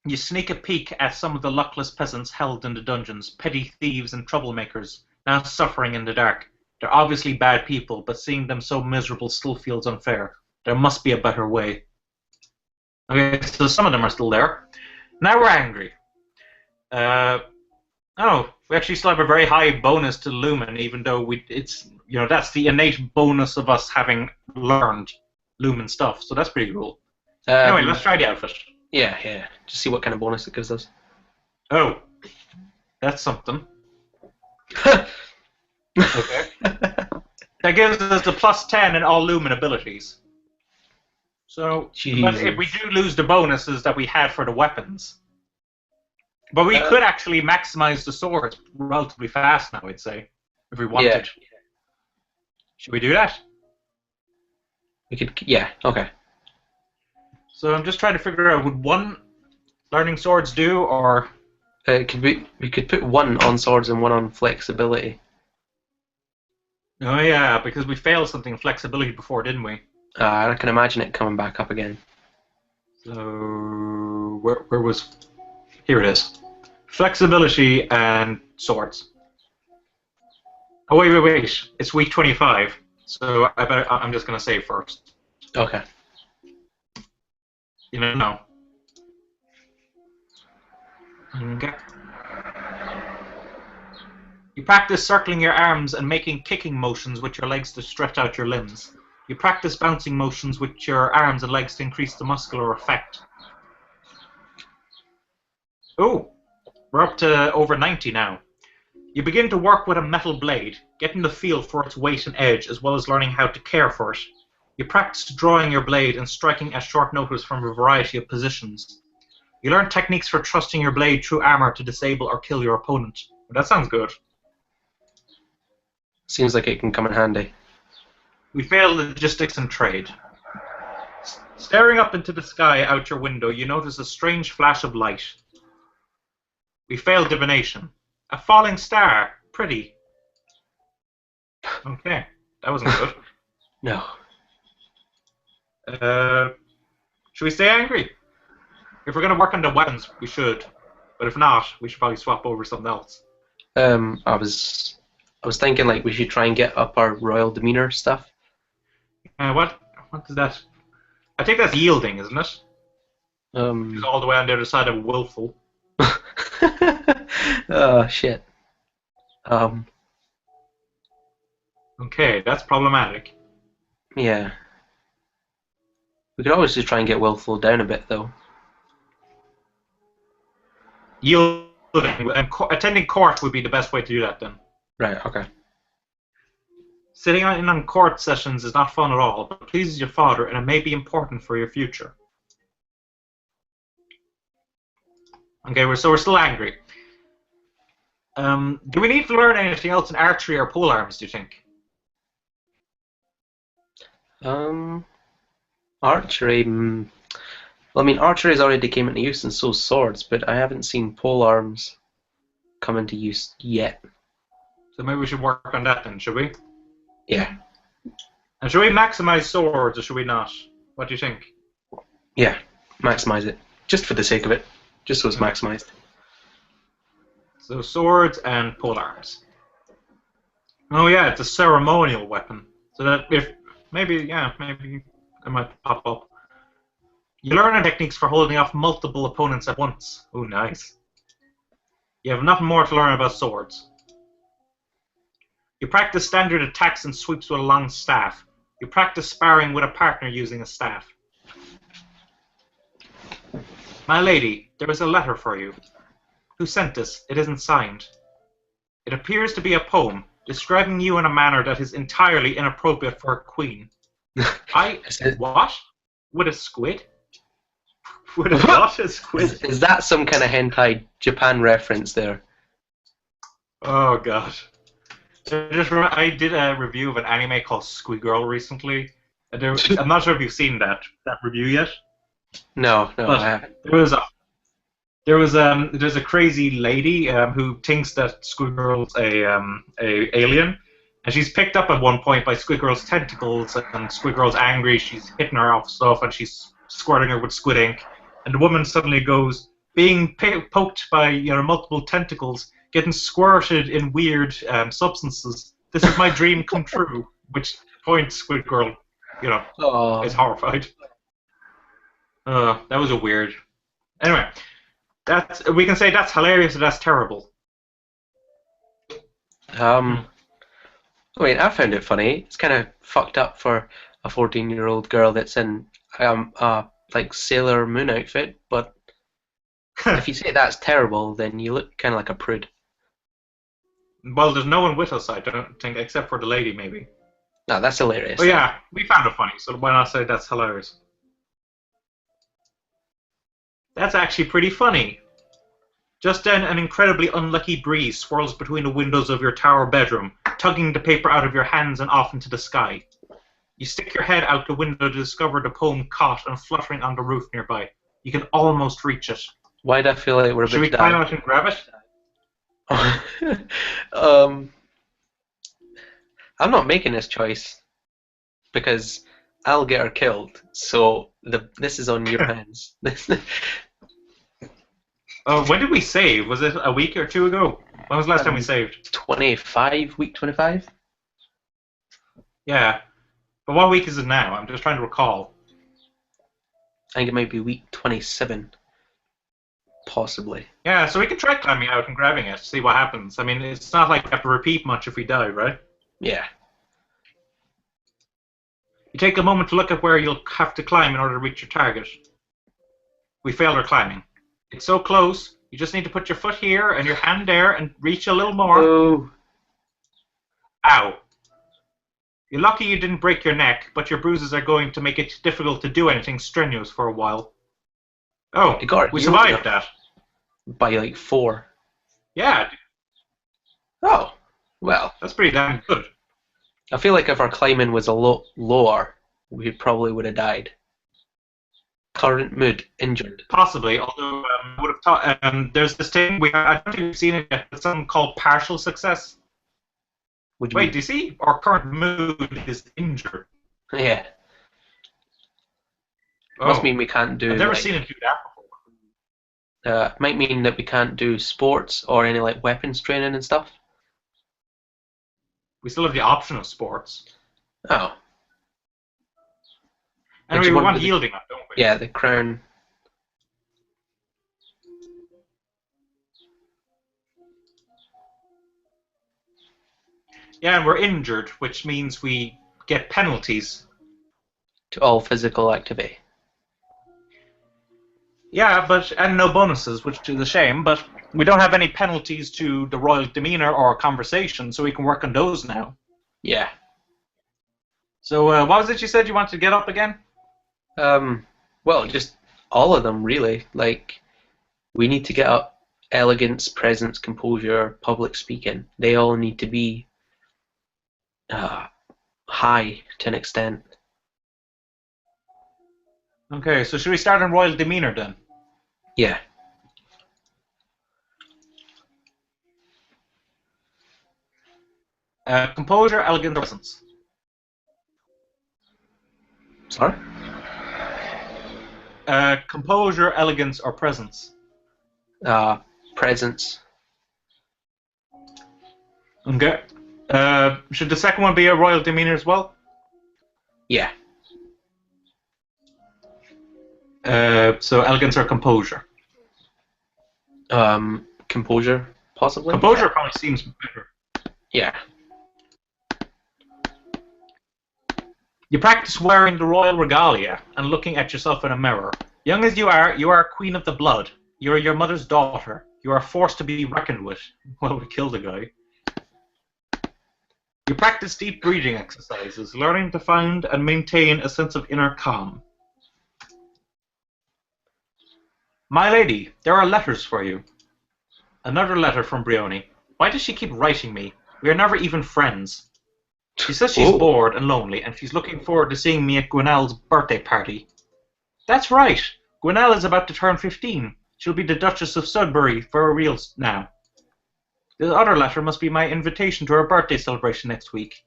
You sneak a peek at some of the luckless peasants held in the dungeons, petty thieves and troublemakers, now suffering in the dark. They're obviously bad people, but seeing them so miserable still feels unfair. There must be a better way. Okay, so some of them are still there. Now we're angry. Oh, we actually still have a very high bonus to Lumen, even though that's the innate bonus of us having learned Lumen stuff, so that's pretty cool. Anyway, let's try the outfit. Yeah. Just see what kind of bonus it gives us. Oh, that's something. Okay. That gives us the +10 in all Lumen abilities. So, but if we do lose the bonuses that we had for the weapons, but we could actually maximize the swords relatively fast now, I'd say, if we wanted. Yeah. Should we do that? We could, yeah, okay. So I'm just trying to figure out, would one learning swords do, or... we could put one on swords and one on flexibility. Oh yeah, because we failed something in flexibility before, didn't we? I can imagine it coming back up again. So where was? Here it is. Flexibility and swords. Oh wait! It's week 25, so I'm just gonna save first. Okay. No. Okay. You practice circling your arms and making kicking motions with your legs to stretch out your limbs. You practice bouncing motions with your arms and legs to increase the muscular effect. Oh, we're up to over 90 now. You begin to work with a metal blade, getting the feel for its weight and edge, as well as learning how to care for it. You practice drawing your blade and striking at short notice from a variety of positions. You learn techniques for thrusting your blade through armor to disable or kill your opponent. That sounds good. Seems like it can come in handy. We fail logistics and trade. Staring up into the sky out your window, you notice a strange flash of light. We fail divination. A falling star. Pretty. Okay, that wasn't good. No. Should we stay angry? If we're going to work on the weapons, we should. But if not, we should probably swap over something else. I was thinking like we should try and get up our royal demeanor stuff. What is that? I think that's yielding, isn't it? It's all the way on the other side of willful. Oh shit. Okay, that's problematic. Yeah. We could always just try and get willful down a bit, though. Yielding and attending court would be the best way to do that, then. Right. Okay. Sitting in on court sessions is not fun at all, but it pleases your father, and it may be important for your future. Okay, so we're still angry. Do we need to learn anything else in archery or pole arms, do you think? Archery. Well, I mean, archery has already came into use, and so swords, but I haven't seen pole arms come into use yet. So maybe we should work on that then, should we? Yeah. And should we maximize swords or should we not? What do you think? Yeah, maximize it. Just for the sake of it. Just so it's maximized. So swords and pole arms. Oh yeah, it's a ceremonial weapon. So that if maybe it might pop up. You learn techniques for holding off multiple opponents at once. Oh, nice. You have nothing more to learn about swords. You practice standard attacks and sweeps with a long staff. You practice sparring with a partner using a staff. My lady, there is a letter for you. Who sent this? It isn't signed. It appears to be a poem describing you in a manner that is entirely inappropriate for a queen. What? With a squid? With a what? A squid? Is that some kind of hentai Japan reference there? Oh god. I did a review of an anime called Squid Girl recently. I'm not sure if you've seen that review yet. No, but I haven't. There's a crazy lady who thinks that Squid Girl's a alien, and she's picked up at one point by Squid Girl's tentacles, and Squid Girl's angry. She's hitting her off stuff, and she's squirting her with squid ink. And the woman suddenly goes, being poked by multiple tentacles, getting squirted in weird substances. This is my dream come true. Which point Squid Girl, is horrified. That was a weird. Anyway, we can say that's hilarious or that's terrible. I mean, I found it funny. It's kind of fucked up for a 14-year-old girl that's in like Sailor Moon outfit, but if you say that's terrible, then you look kind of like a prude. Well, there's no one with us, I don't think, except for the lady, maybe. No, that's hilarious. Oh yeah, we found it funny, so why not say that's hilarious? That's actually pretty funny. Just then, an incredibly unlucky breeze swirls between the windows of your tower bedroom, tugging the paper out of your hands and off into the sky. You stick your head out the window to discover the poem caught and fluttering on the roof nearby. You can almost reach it. Why do I feel like we're a bit Should we climb out and grab it? I'm not making this choice because I'll get her killed. So this is on your hands. When did we save? Was it a week or two ago? When was the last time we saved? 25, week 25? Yeah. But what week is it now? I'm just trying to recall. I think it might be week 27. Possibly. Yeah, so we can try climbing out and grabbing it, see what happens. I mean, it's not like we have to repeat much if we die, right? Yeah. You take a moment to look at where you'll have to climb in order to reach your target. We failed our climbing. It's so close, you just need to put your foot here and your hand there and reach a little more. Oh. Ow. You're lucky you didn't break your neck, but your bruises are going to make it difficult to do anything strenuous for a while. Oh, we survived that. By like 4. Yeah. Oh, well. That's pretty damn good. I feel like if our climbing was a lot lower, we probably would have died. Current mood, injured. Possibly, although I would have thought there's this thing I don't think we've seen it yet. It's something called partial success. Wait, do you see? Our current mood is injured. Yeah. Oh. Must mean we can't do. I've never seen it do that before. Might mean that we can't do sports or any like weapons training and stuff. We still have the option of sports. Oh. Anyway, we want yielding up, don't we? Yeah, the crown. Yeah, and we're injured, which means we get penalties. To all physical activity. Yeah, and no bonuses, which is a shame, but we don't have any penalties to the royal demeanor or conversation, so we can work on those now. Yeah. So, what was it you said you wanted to get up again? Well, just all of them, really. Like, we need to get up elegance, presence, composure, public speaking. They all need to be high to an extent. Okay, so should we start on royal demeanor then? Yeah. Composure, elegance, or presence? Sorry? Composure, elegance, or presence? Presence. Okay. Should the second one be a royal demeanor as well? Yeah. So elegance or composure? Composure, possibly? Composure probably seems better. Yeah. You practice wearing the royal regalia and looking at yourself in a mirror. Young as you are queen of the blood. You are your mother's daughter. You are forced to be reckoned with. Well, we killed a guy. You practice deep breathing exercises, learning to find and maintain a sense of inner calm. My lady, there are letters for you. Another letter from Brioni. Why does she keep writing me? We are never even friends. She says she's bored and lonely, and she's looking forward to seeing me at Gwenelle's birthday party. That's right. Gwenelle is about to turn 15. She'll be the Duchess of Sudbury for real now. The other letter must be my invitation to her birthday celebration next week.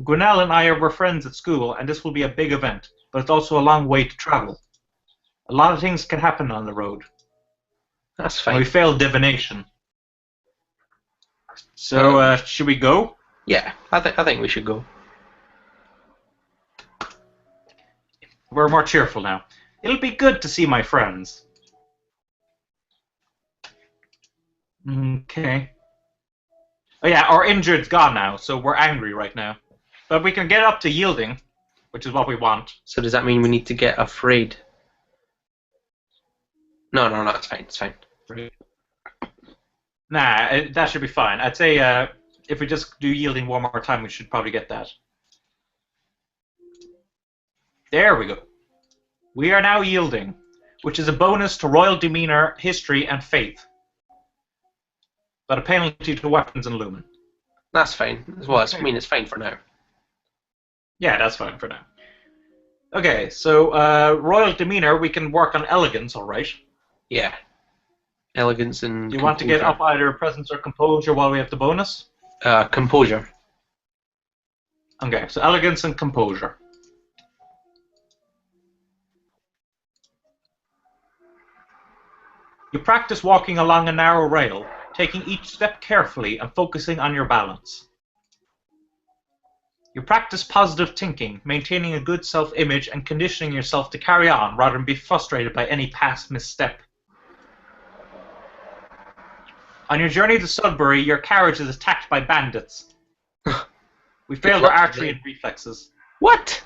Gwenelle and I were friends at school, and this will be a big event, but it's also a long way to travel. A lot of things can happen on the road. That's fine. And we failed divination. So, should we go? Yeah, I think we should go. We're more cheerful now. It'll be good to see my friends. Okay. Oh yeah, our injured's gone now, so we're angry right now. But we can get up to yielding, which is what we want. So does that mean we need to get afraid? No, it's fine. It's fine. Nah, that should be fine. I'd say if we just do yielding one more time, we should probably get that. There we go. We are now yielding, which is a bonus to royal demeanor, history, and faith. But a penalty to weapons and lumen. That's fine. Well, I mean, it's fine for now. Yeah, that's fine for now. Okay, so royal demeanor, we can work on elegance, alright? Yeah. Elegance and Do you want to get up either presence or composure while we have the bonus? Composure. Okay, so elegance and composure. You practice walking along a narrow rail, taking each step carefully and focusing on your balance. You practice positive thinking, maintaining a good self-image and conditioning yourself to carry on rather than be frustrated by any past misstep. On your journey to Sudbury, your carriage is attacked by bandits. We failed our archery and reflexes. What?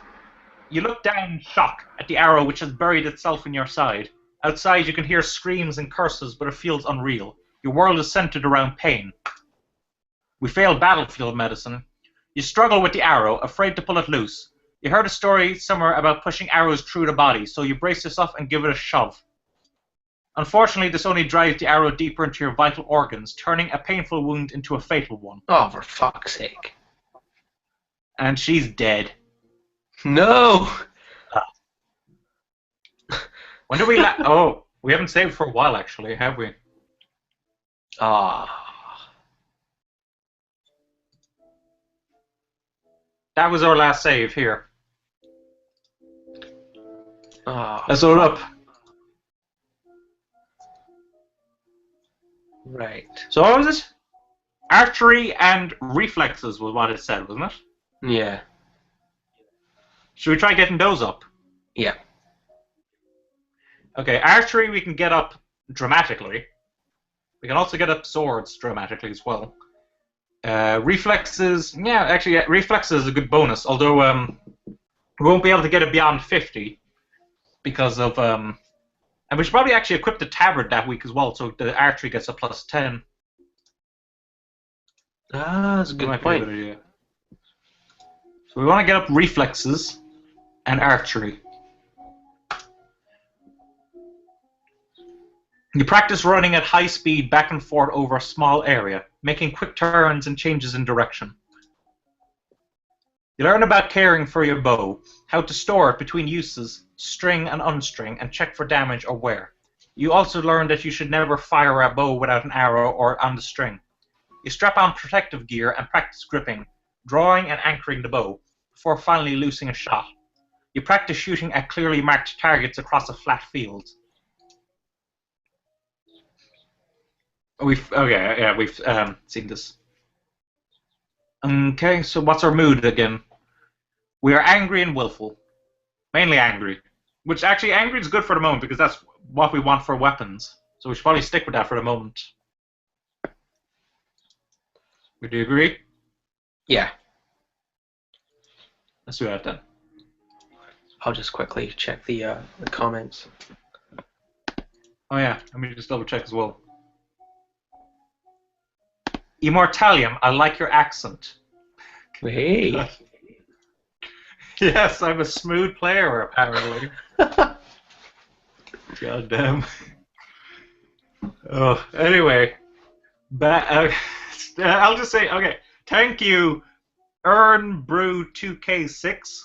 You look down in shock at the arrow which has buried itself in your side. Outside you can hear screams and curses, but it feels unreal. Your world is centered around pain. We failed battlefield medicine. You struggle with the arrow, afraid to pull it loose. You heard a story somewhere about pushing arrows through the body, so you brace yourself and give it a shove. Unfortunately, this only drives the arrow deeper into your vital organs, turning a painful wound into a fatal one. Oh, for fuck's sake. And she's dead. No! When did we Oh, we haven't saved for a while, actually, have we? That was our last save here. Let's load up. Right. So what was it? Archery and reflexes was what it said, wasn't it? Yeah. Should we try getting those up? Yeah. Okay, archery we can get up dramatically. We can also get up swords dramatically as well. Reflexes, reflexes is a good bonus, although we won't be able to get it beyond 50 because of and we should probably actually equip the tabard that week as well, so the archery gets a plus 10. That's a good point. So we want to get up reflexes and archery. You practice running at high speed back and forth over a small area, making quick turns and changes in direction. You learn about caring for your bow, how to store it between uses, string and unstring, and check for damage or wear. You also learn that you should never fire a bow without an arrow or on the string. You strap on protective gear and practice gripping, drawing and anchoring the bow, before finally loosing a shot. You practice shooting at clearly marked targets across a flat field. We've seen this. Okay, so what's our mood again? We are angry and willful. Mainly angry. Which actually, angry is good for the moment because that's what we want for weapons. So we should probably stick with that for the moment. Would you agree? Yeah. Let's do that then. I'll just quickly check the comments. Oh yeah, let me just double check as well. Immortallium, I like your accent. Hey. Yes, I'm a smooth player, apparently. God damn. Oh, anyway. I'll just say, okay, thank you, Earn Brew 2K6.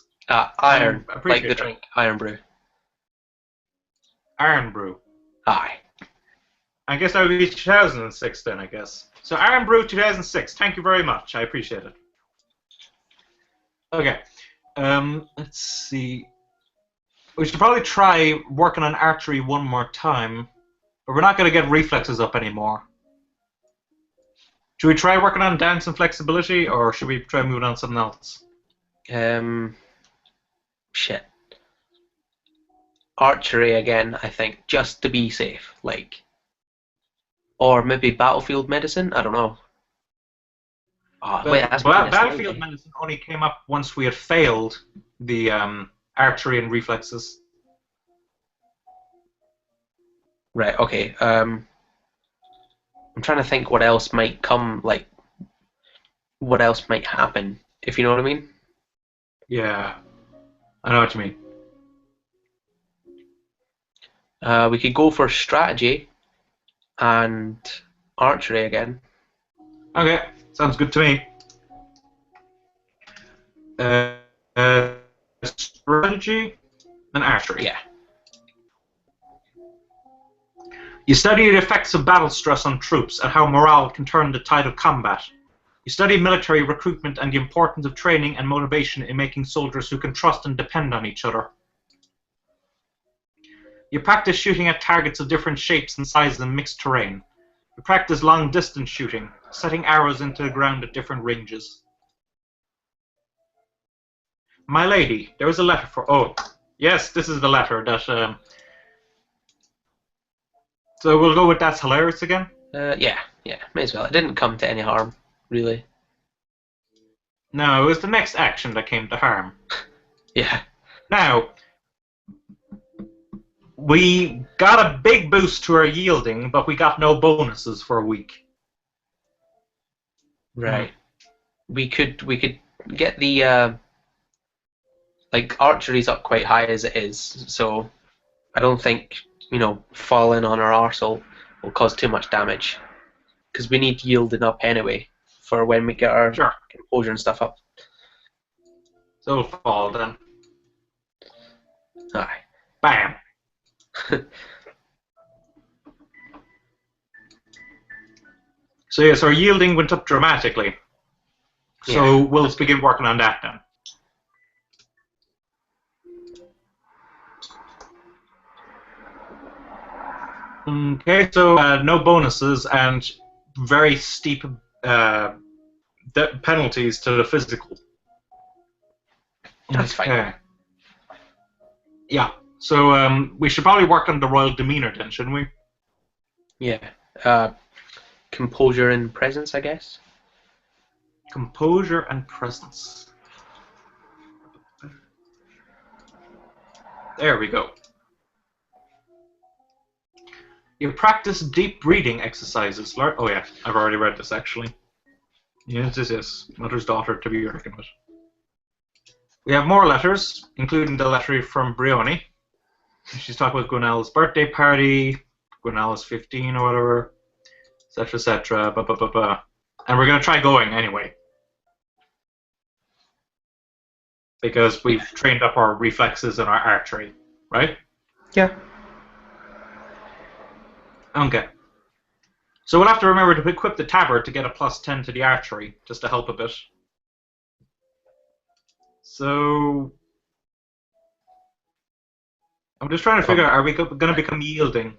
Iron, like the it. drink, Iron Brew. Iron Brew. Aye. I guess that would be 2006 then, I guess. So Iron Brew 2006, thank you very much. I appreciate it. Okay. Let's see. We should probably try working on archery one more time, but we're not going to get reflexes up anymore. Should we try working on dance and flexibility, or should we try moving on to something else? Shit. Archery again, I think, just to be safe, like. Or maybe battlefield medicine? I don't know. Oh, But, wait, that's battlefield medicine only came up once we had failed the archery and reflexes. Right, okay. I'm trying to think what else might come, like, what else might happen, if you know what I mean? Yeah, I know what you mean. We could go for strategy and archery again. Okay, sounds good to me. Strategy and archery. Yeah. You study the effects of battle stress on troops and how morale can turn the tide of combat. You study military recruitment and the importance of training and motivation in making soldiers who can trust and depend on each other. You practice shooting at targets of different shapes and sizes in mixed terrain. You practice long-distance shooting, setting arrows into the ground at different ranges. My lady, there is a letter for... Oh, yes, this is the letter that... So we'll go with that's hilarious again? Yeah, may as well. It didn't come to any harm, really. No, it was the next action that came to harm. Yeah. Now, we got a big boost to our yielding, but we got no bonuses for a week. Right. We could get the like archery's up quite high as it is, so I don't think, falling on our arsehole will cause too much damage, because we need yielding up anyway for when we get our composure and stuff up. So it'll fall then. Aye. Bam. So yes, our yielding went up dramatically. So we'll begin working on that then. Okay, so no bonuses and very steep penalties to the physical. That's fine. Yeah, so we should probably work on the royal demeanor then, shouldn't we? Yeah. Composure and presence, I guess. Composure and presence. There we go. You practice deep breathing exercises. Oh yeah, I've already read this actually. Yes. Mother's daughter to be reckoned with. We have more letters, including the letter from Brioni. She's talking about Gwenelle's birthday party, Gwinnell's 15 or whatever, etc., etc. And we're going to try going anyway. Because we've trained up our reflexes and our archery, right? Yeah. Okay. So we'll have to remember to equip the tabard to get a +10 to the archery, just to help a bit. So I'm just trying to figure out, are we going to become yielding?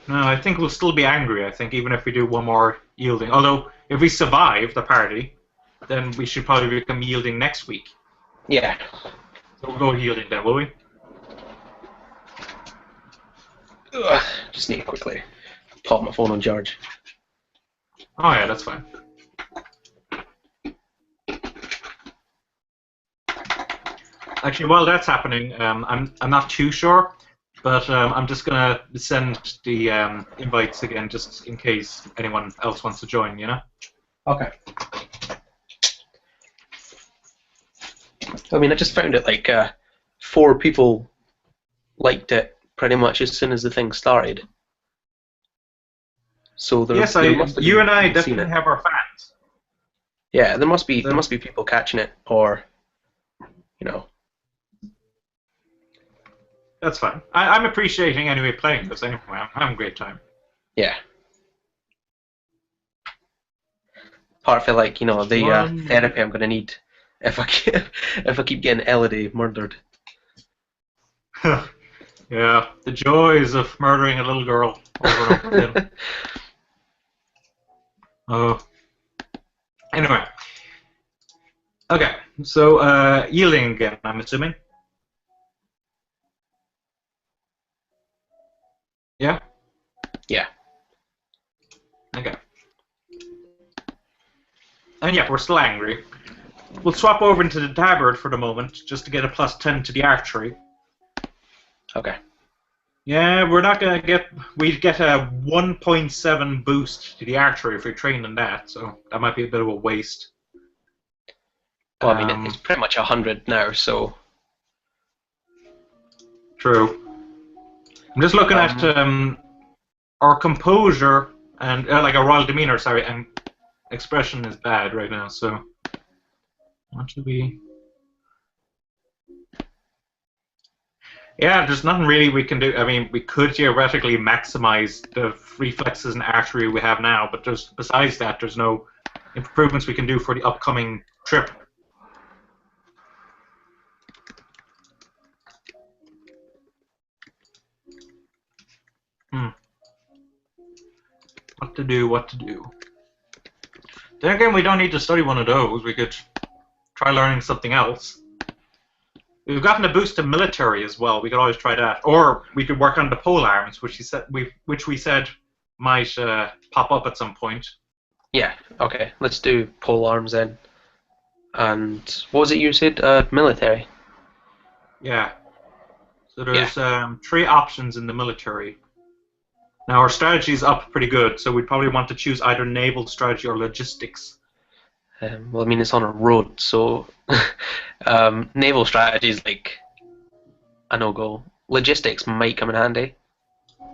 No, I think we'll still be angry, I think, even if we do one more yielding. Although, if we survive the party, then we should probably become yielding next week. Yeah. So we'll go yielding then, will we? Ugh, just need to quickly pop my phone on charge. Oh yeah, that's fine. Actually, while that's happening, I'm not too sure, but I'm just gonna send the invites again, just in case anyone else wants to join. You know. Okay. I mean, I just found it like 4 people liked it pretty much as soon as the thing started. So there, yes, there must have you and I been definitely have our fans. Yeah, there must be people catching it, or you know. That's fine. I'm appreciating anyway playing this anyway. I'm having a great time. Yeah. Part of it, like, you know, the therapy I'm gonna need if I keep getting Elodie murdered. Yeah, the joys of murdering a little girl over and over again. Oh. Anyway. Okay, so yielding again, I'm assuming. Yeah? Yeah. Okay. And yeah, we're still angry. We'll swap over into the tabard for the moment, just to get a +10 to the archery. Okay. Yeah, we're not gonna get... We'd get a 1.7 boost to the archery if we train in that, so that might be a bit of a waste. Well, I mean, it's pretty much 100 now, so... True. I'm just looking at our composure and like our royal demeanor, sorry, and expression is bad right now. So what should we? Yeah, there's nothing really we can do. I mean, we could theoretically maximize the reflexes and archery we have now, but besides that, there's no improvements we can do for the upcoming trip. What to do, what to do. Then again, we don't need to study one of those. We could try learning something else. We've gotten a boost to military as well. We could always try that. Or we could work on the pole arms, which we said might pop up at some point. Yeah, okay. Let's do pole arms then. And what was it you said? Military? Yeah. So there's 3 options in the military. Now our strategy's up pretty good, so we'd probably want to choose either naval strategy or logistics. Well, I mean, it's on a road, so naval strategy is like a no-go. Logistics might come in handy.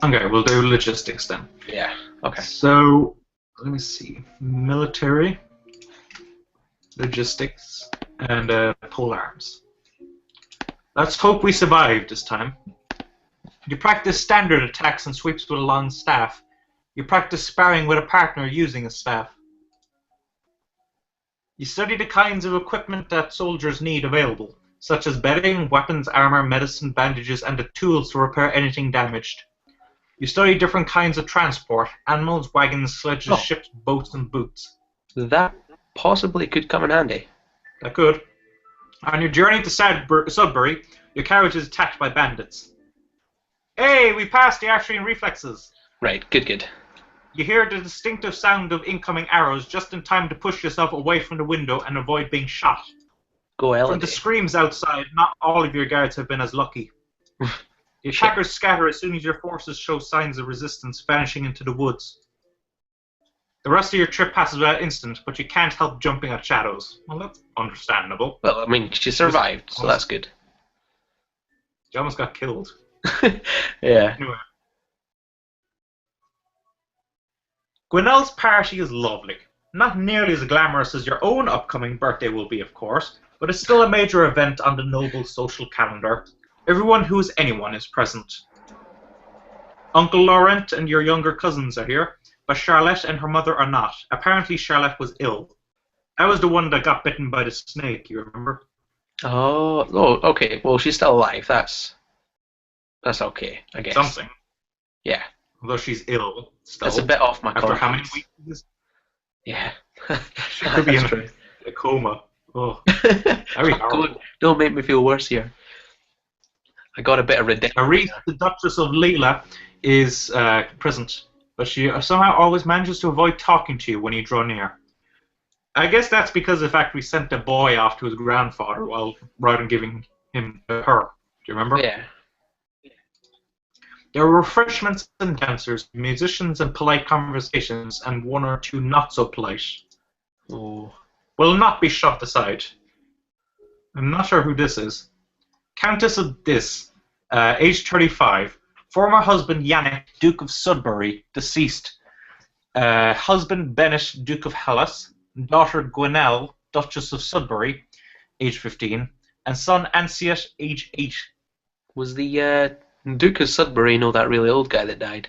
Okay, we'll do logistics then. Yeah, okay. So, let me see. Military, logistics, and pole arms. Let's hope we survive this time. You practice standard attacks and sweeps with a long staff. You practice sparring with a partner using a staff. You study the kinds of equipment that soldiers need available, such as bedding, weapons, armor, medicine, bandages, and the tools to repair anything damaged. You study different kinds of transport, animals, wagons, sledges, ships, boats, and boots. That possibly could come in handy. That could. On your journey to Sudbury, your carriage is attacked by bandits. Hey, we passed the archery and reflexes. Right, good. You hear the distinctive sound of incoming arrows just in time to push yourself away from the window and avoid being shot. Go Elodie. From the screams outside, not all of your guards have been as lucky. The attackers scatter as soon as your forces show signs of resistance, vanishing into the woods. The rest of your trip passes without incident, but you can't help jumping at shadows. Well, that's understandable. Well, I mean, she survived, so that's good. She almost got killed. Yeah. Anyway. Gwinnell's party is lovely. Not nearly as glamorous as your own upcoming birthday will be, of course, but it's still a major event on the noble social calendar. Everyone who is anyone is present. Uncle Laurent and your younger cousins are here, but Charlotte and her mother are not. Apparently Charlotte was ill. I was the one that got bitten by the snake, you remember? Oh, okay. Well, she's still alive. That's okay, I guess. Something. Yeah. Although she's ill still. It's a bit off my After how many confidence. weeks? Yeah. She could be That's in true. a coma. Oh, Oh, God, don't make me feel worse here. I got a bit of redemption. Aris, the Duchess of Leela, is present, but she somehow always manages to avoid talking to you when you draw near. I guess that's because of the fact we sent the boy off to his grandfather rather than giving him to her. Do you remember? Yeah. There were refreshments and dancers, musicians and polite conversations, and one or two not so polite. Oh. Will not be shoved aside. I'm not sure who this is. Countess of Dis, age 35. Former husband Yannick, Duke of Sudbury, deceased. Husband Bennett, Duke of Hellas. Daughter Gwenelle, Duchess of Sudbury, age 15. And son Ansiet, age 8. Was the Duke of Sudbury know that really old guy that died?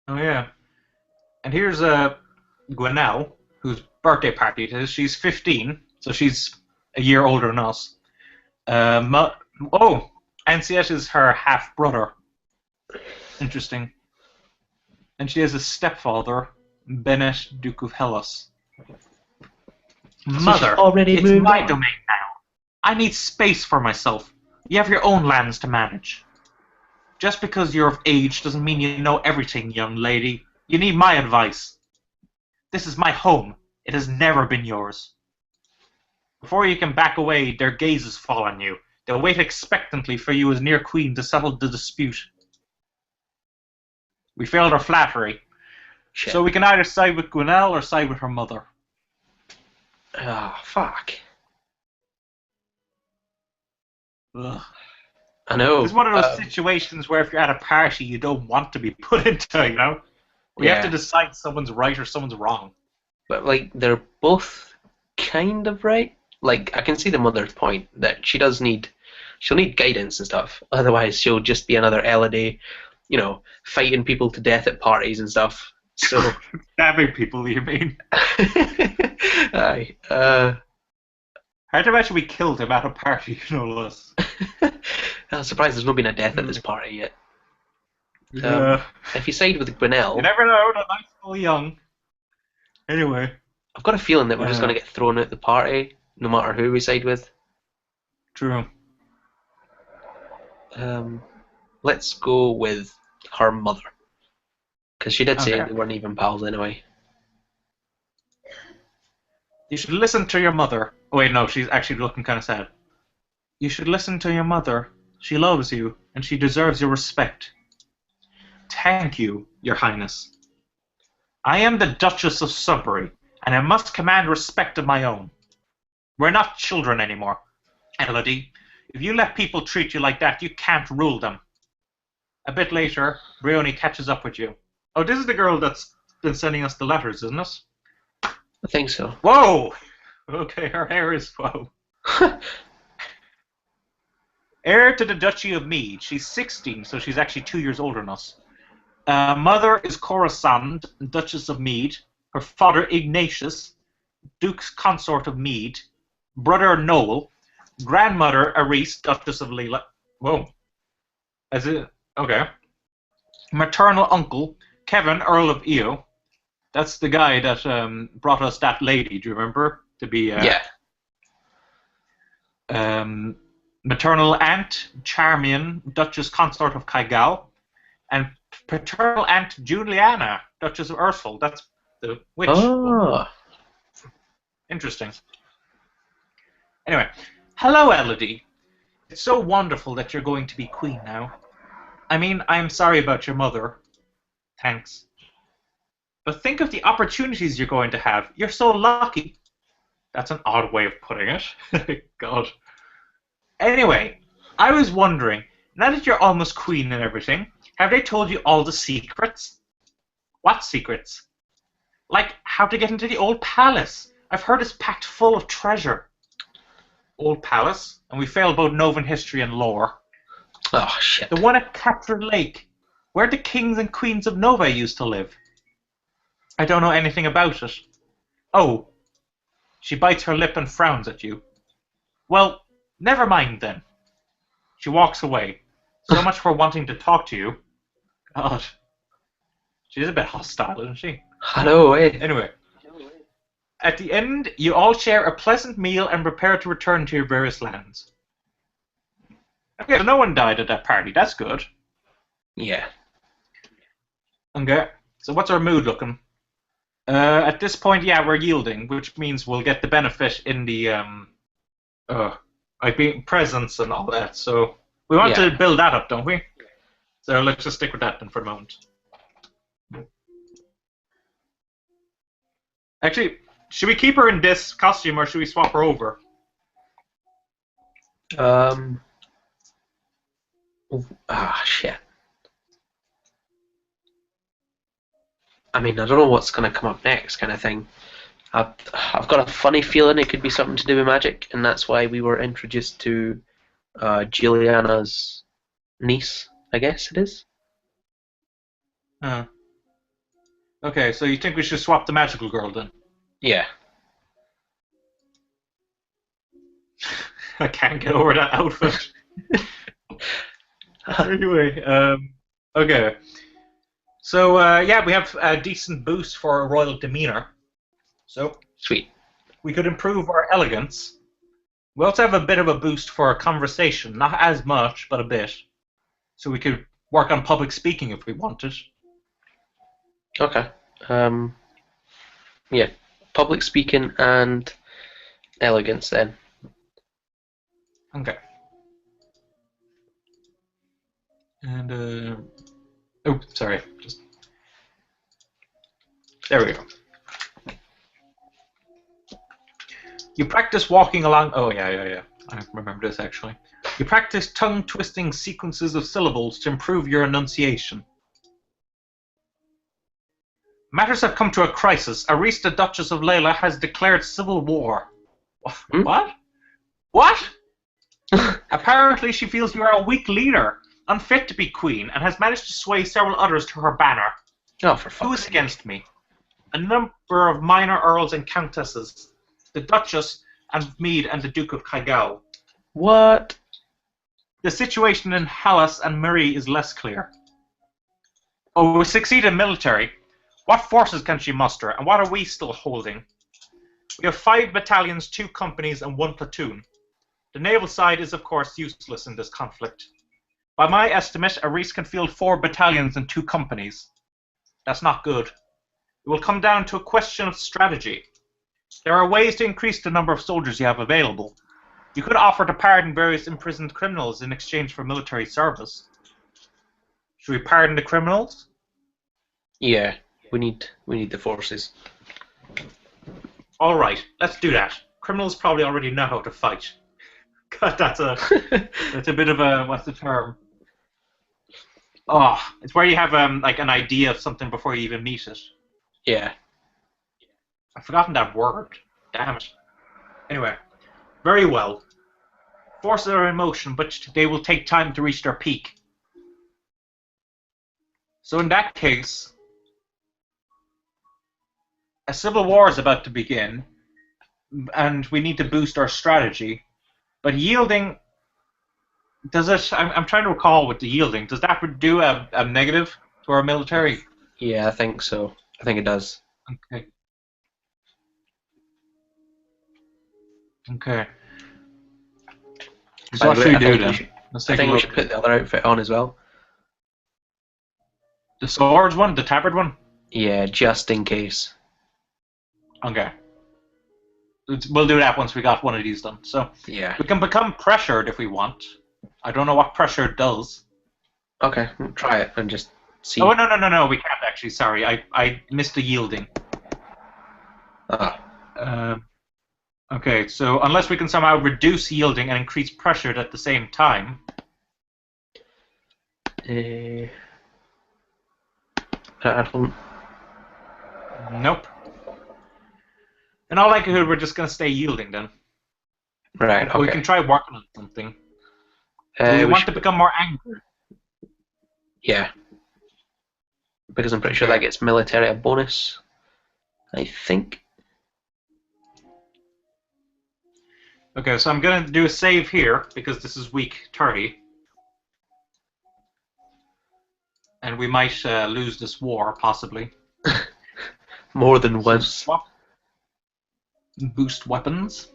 Oh, yeah. And here's Gwenelle, whose birthday party it is. She's 15, so she's a year older than us. Ansiet is her half-brother. Interesting. And she has a stepfather, Bennett, Duke of Hellas. Mother, it's my domain now. I need space for myself. You have your own lands to manage. Just because you're of age doesn't mean you know everything, young lady. You need my advice. This is my home. It has never been yours. Before you can back away, their gazes fall on you. They'll wait expectantly for you as near queen to settle the dispute. We failed our flattery. Shit. So we can either side with Gwenelle or side with her mother. Ah, fuck. Ugh. I know. It's one of those situations where if you're at a party you don't want to be put into, you know? We have to decide someone's right or someone's wrong. But, like, they're both kind of right. Like, I can see the mother's point that she'll need guidance and stuff. Otherwise, she'll just be another Elodie, you know, fighting people to death at parties and stuff. So stabbing people, you mean? Aye. Hard to imagine we killed him at a party, no less. I'm surprised there's not been a death at this party yet. Yeah. If you side with Gwenelle... You never know, the night's still young. Anyway. I've got a feeling that we're just going to get thrown out the party, no matter who we side with. True. Let's go with her mother. Because she did say they weren't even pals anyway. You should listen to your mother. Oh, wait, no, she's actually looking kind of sad. You should listen to your mother. She loves you, and she deserves your respect. Thank you, your highness. I am the Duchess of Sudbury, and I must command respect of my own. We're not children anymore. Elodie, if you let people treat you like that, you can't rule them. A bit later, Brioni catches up with you. Oh, this is the girl that's been sending us the letters, isn't it? I think so. Whoa! Okay, her hair is whoa. Heir to the Duchy of Mead. She's 16, so she's actually 2 years older than us. Mother is Corisande, Duchess of Mead. Her father, Ignatius, Duke's Consort of Mead. Brother, Noel. Grandmother, Aris, Duchess of Leela. Whoa. Okay. Maternal uncle, Kevin, Earl of Eo. That's the guy that brought us that lady, do you remember? To be... yeah. Maternal aunt, Charmian, Duchess Consort of Kaigal. And paternal aunt, Juliana, Duchess of Ursel. That's the witch. Oh. Interesting. Anyway, hello, Elodie. It's so wonderful that you're going to be queen now. I mean, I'm sorry about your mother. Thanks. But think of the opportunities you're going to have. You're so lucky. That's an odd way of putting it. God. Anyway, I was wondering, Now that you're almost queen and everything, have they told you all the secrets? What secrets? Like how to get into the old palace. I've heard it's packed full of treasure. Old palace? And we fail both Novan history and lore. Oh, shit. The one at Captured Lake, where the kings and queens of Nova used to live. I don't know anything about it. Oh, she bites her lip and frowns at you. Well, never mind then. She walks away. So much for wanting to talk to you. God. She's a bit hostile, isn't she? I know, eh? Anyway. At the end, you all share a pleasant meal and prepare to return to your various lands. Okay, so no one died at that party. That's good. Yeah. Okay, so what's our mood looking? At this point, yeah, we're yielding, which means we'll get the benefit in the like being presence and all that. So we want to build that up, don't we? So let's just stick with that then for a moment. Actually, should we keep her in this costume or should we swap her over? Shit. I mean, I don't know what's going to come up next, kind of thing. I've got a funny feeling it could be something to do with magic, and that's why we were introduced to Juliana's niece, I guess it is. Okay, so you think we should swap the magical girl then? Yeah. I can't get over that outfit. Anyway, okay. So, yeah, we have a decent boost for royal demeanor. So, sweet. We could improve our elegance. We also have a bit of a boost for conversation. Not as much, but a bit. So we could work on public speaking if we wanted. Okay. Yeah. Public speaking and elegance then. Okay. And, oh, sorry. There we go. You practice walking along... Oh, yeah. I remember this, actually. You practice tongue-twisting sequences of syllables to improve your enunciation. Matters have come to a crisis. Aris, the Duchess of Layla, has declared civil war. What? What? Apparently she feels you are a weak leader, unfit to be queen, and has managed to sway several others to her banner. Oh, for fuck's sake. Who is against me? A number of minor earls and countesses. The Duchess and Mead and the Duke of Kaigal. What? The situation in Hallas and Marie is less clear. Oh, we succeed in military. What forces can she muster, and what are we still holding? We have 5 battalions, 2 companies, and 1 platoon. The naval side is, of course, useless in this conflict. By my estimate, Aris can field 4 battalions and 2 companies. That's not good. It will come down to a question of strategy. There are ways to increase the number of soldiers you have available. You could offer to pardon various imprisoned criminals in exchange for military service. Should we pardon the criminals? Yeah, we need the forces. All right, let's do that. Criminals probably already know how to fight. God, that's a bit of a, what's the term? Oh, it's where you have like an idea of something before you even meet it. Yeah. I've forgotten that word. Damn it. Anyway, very well. Forces are in motion, but they will take time to reach their peak. So in that case, a civil war is about to begin, and we need to boost our strategy. But yielding, does it? I'm trying to recall with the yielding. Does that do a negative to our military? Yeah, I think so. I think it does. Okay. Okay. So what should we do then? I think we should put the other outfit on as well. The swords one? The tabard one? Yeah, just in case. Okay. We'll do that once we got one of these done. So yeah, we can become pressured if we want. I don't know what pressure does. Okay, we'll try it and just see. Oh, no, we can't actually. Sorry, I missed the yielding. Okay, so unless we can somehow reduce yielding and increase pressure at the same time. I don't. Nope. In all likelihood, we're just going to stay yielding then. Right. Okay. We can try working on something. Do we want to become more angry? Yeah. Because I'm pretty sure that gets military a bonus. I think. Okay, so I'm going to do a save here because this is week 30. And we might lose this war, possibly. More than once. Swap. Boost weapons.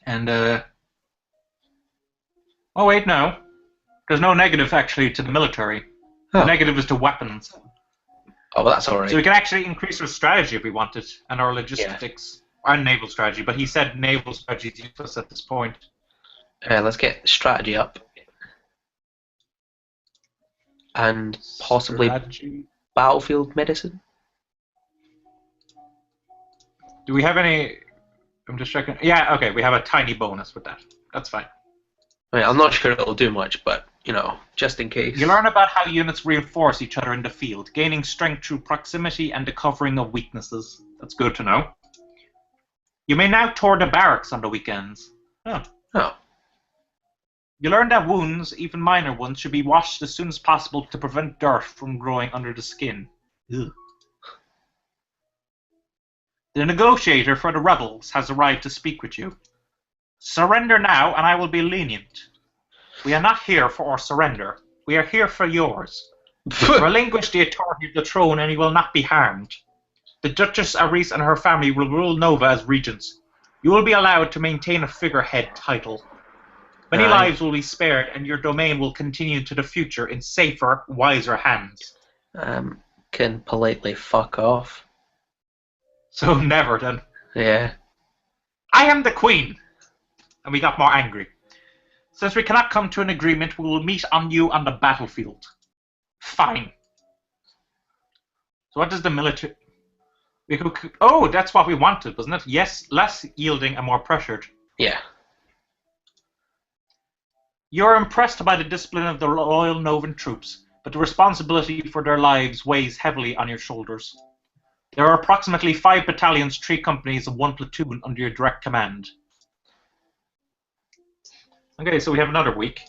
And, oh wait, no. There's no negative, actually, to the military. Oh. The negative is to weapons. Oh, well, that's alright. So we can actually increase our strategy if we wanted, and our logistics, and naval strategy, but he said naval strategy is useless at this point. Let's get strategy up. And possibly battlefield medicine? Do we have any... I'm just checking. Yeah, okay, we have a tiny bonus with that. That's fine. I mean, I'm not sure it'll do much, but, you know, just in case. You learn about how units reinforce each other in the field, gaining strength through proximity and the covering of weaknesses. That's good to know. You may now tour the barracks on the weekends. Oh. You learn that wounds, even minor ones, should be washed as soon as possible to prevent dirt from growing under the skin. Ugh. The negotiator for the rebels has arrived to speak with you. Surrender now, and I will be lenient. We are not here for our surrender. We are here for yours. Relinquish the authority of the throne, and you will not be harmed. The Duchess Aris and her family will rule Nova as regents. You will be allowed to maintain a figurehead title. Many lives will be spared, and your domain will continue into the future in safer, wiser hands. Can politely fuck off. So never, then. Yeah. I am the Queen! And we got more angry. Since we cannot come to an agreement, we will meet on you on the battlefield. Fine. So what does the military... Oh, that's what we wanted, wasn't it? Yes, less yielding and more pressured. Yeah. You're impressed by the discipline of the loyal Novan troops, but the responsibility for their lives weighs heavily on your shoulders. There are approximately 5 battalions, 3 companies, and 1 platoon under your direct command. Okay, so we have another week.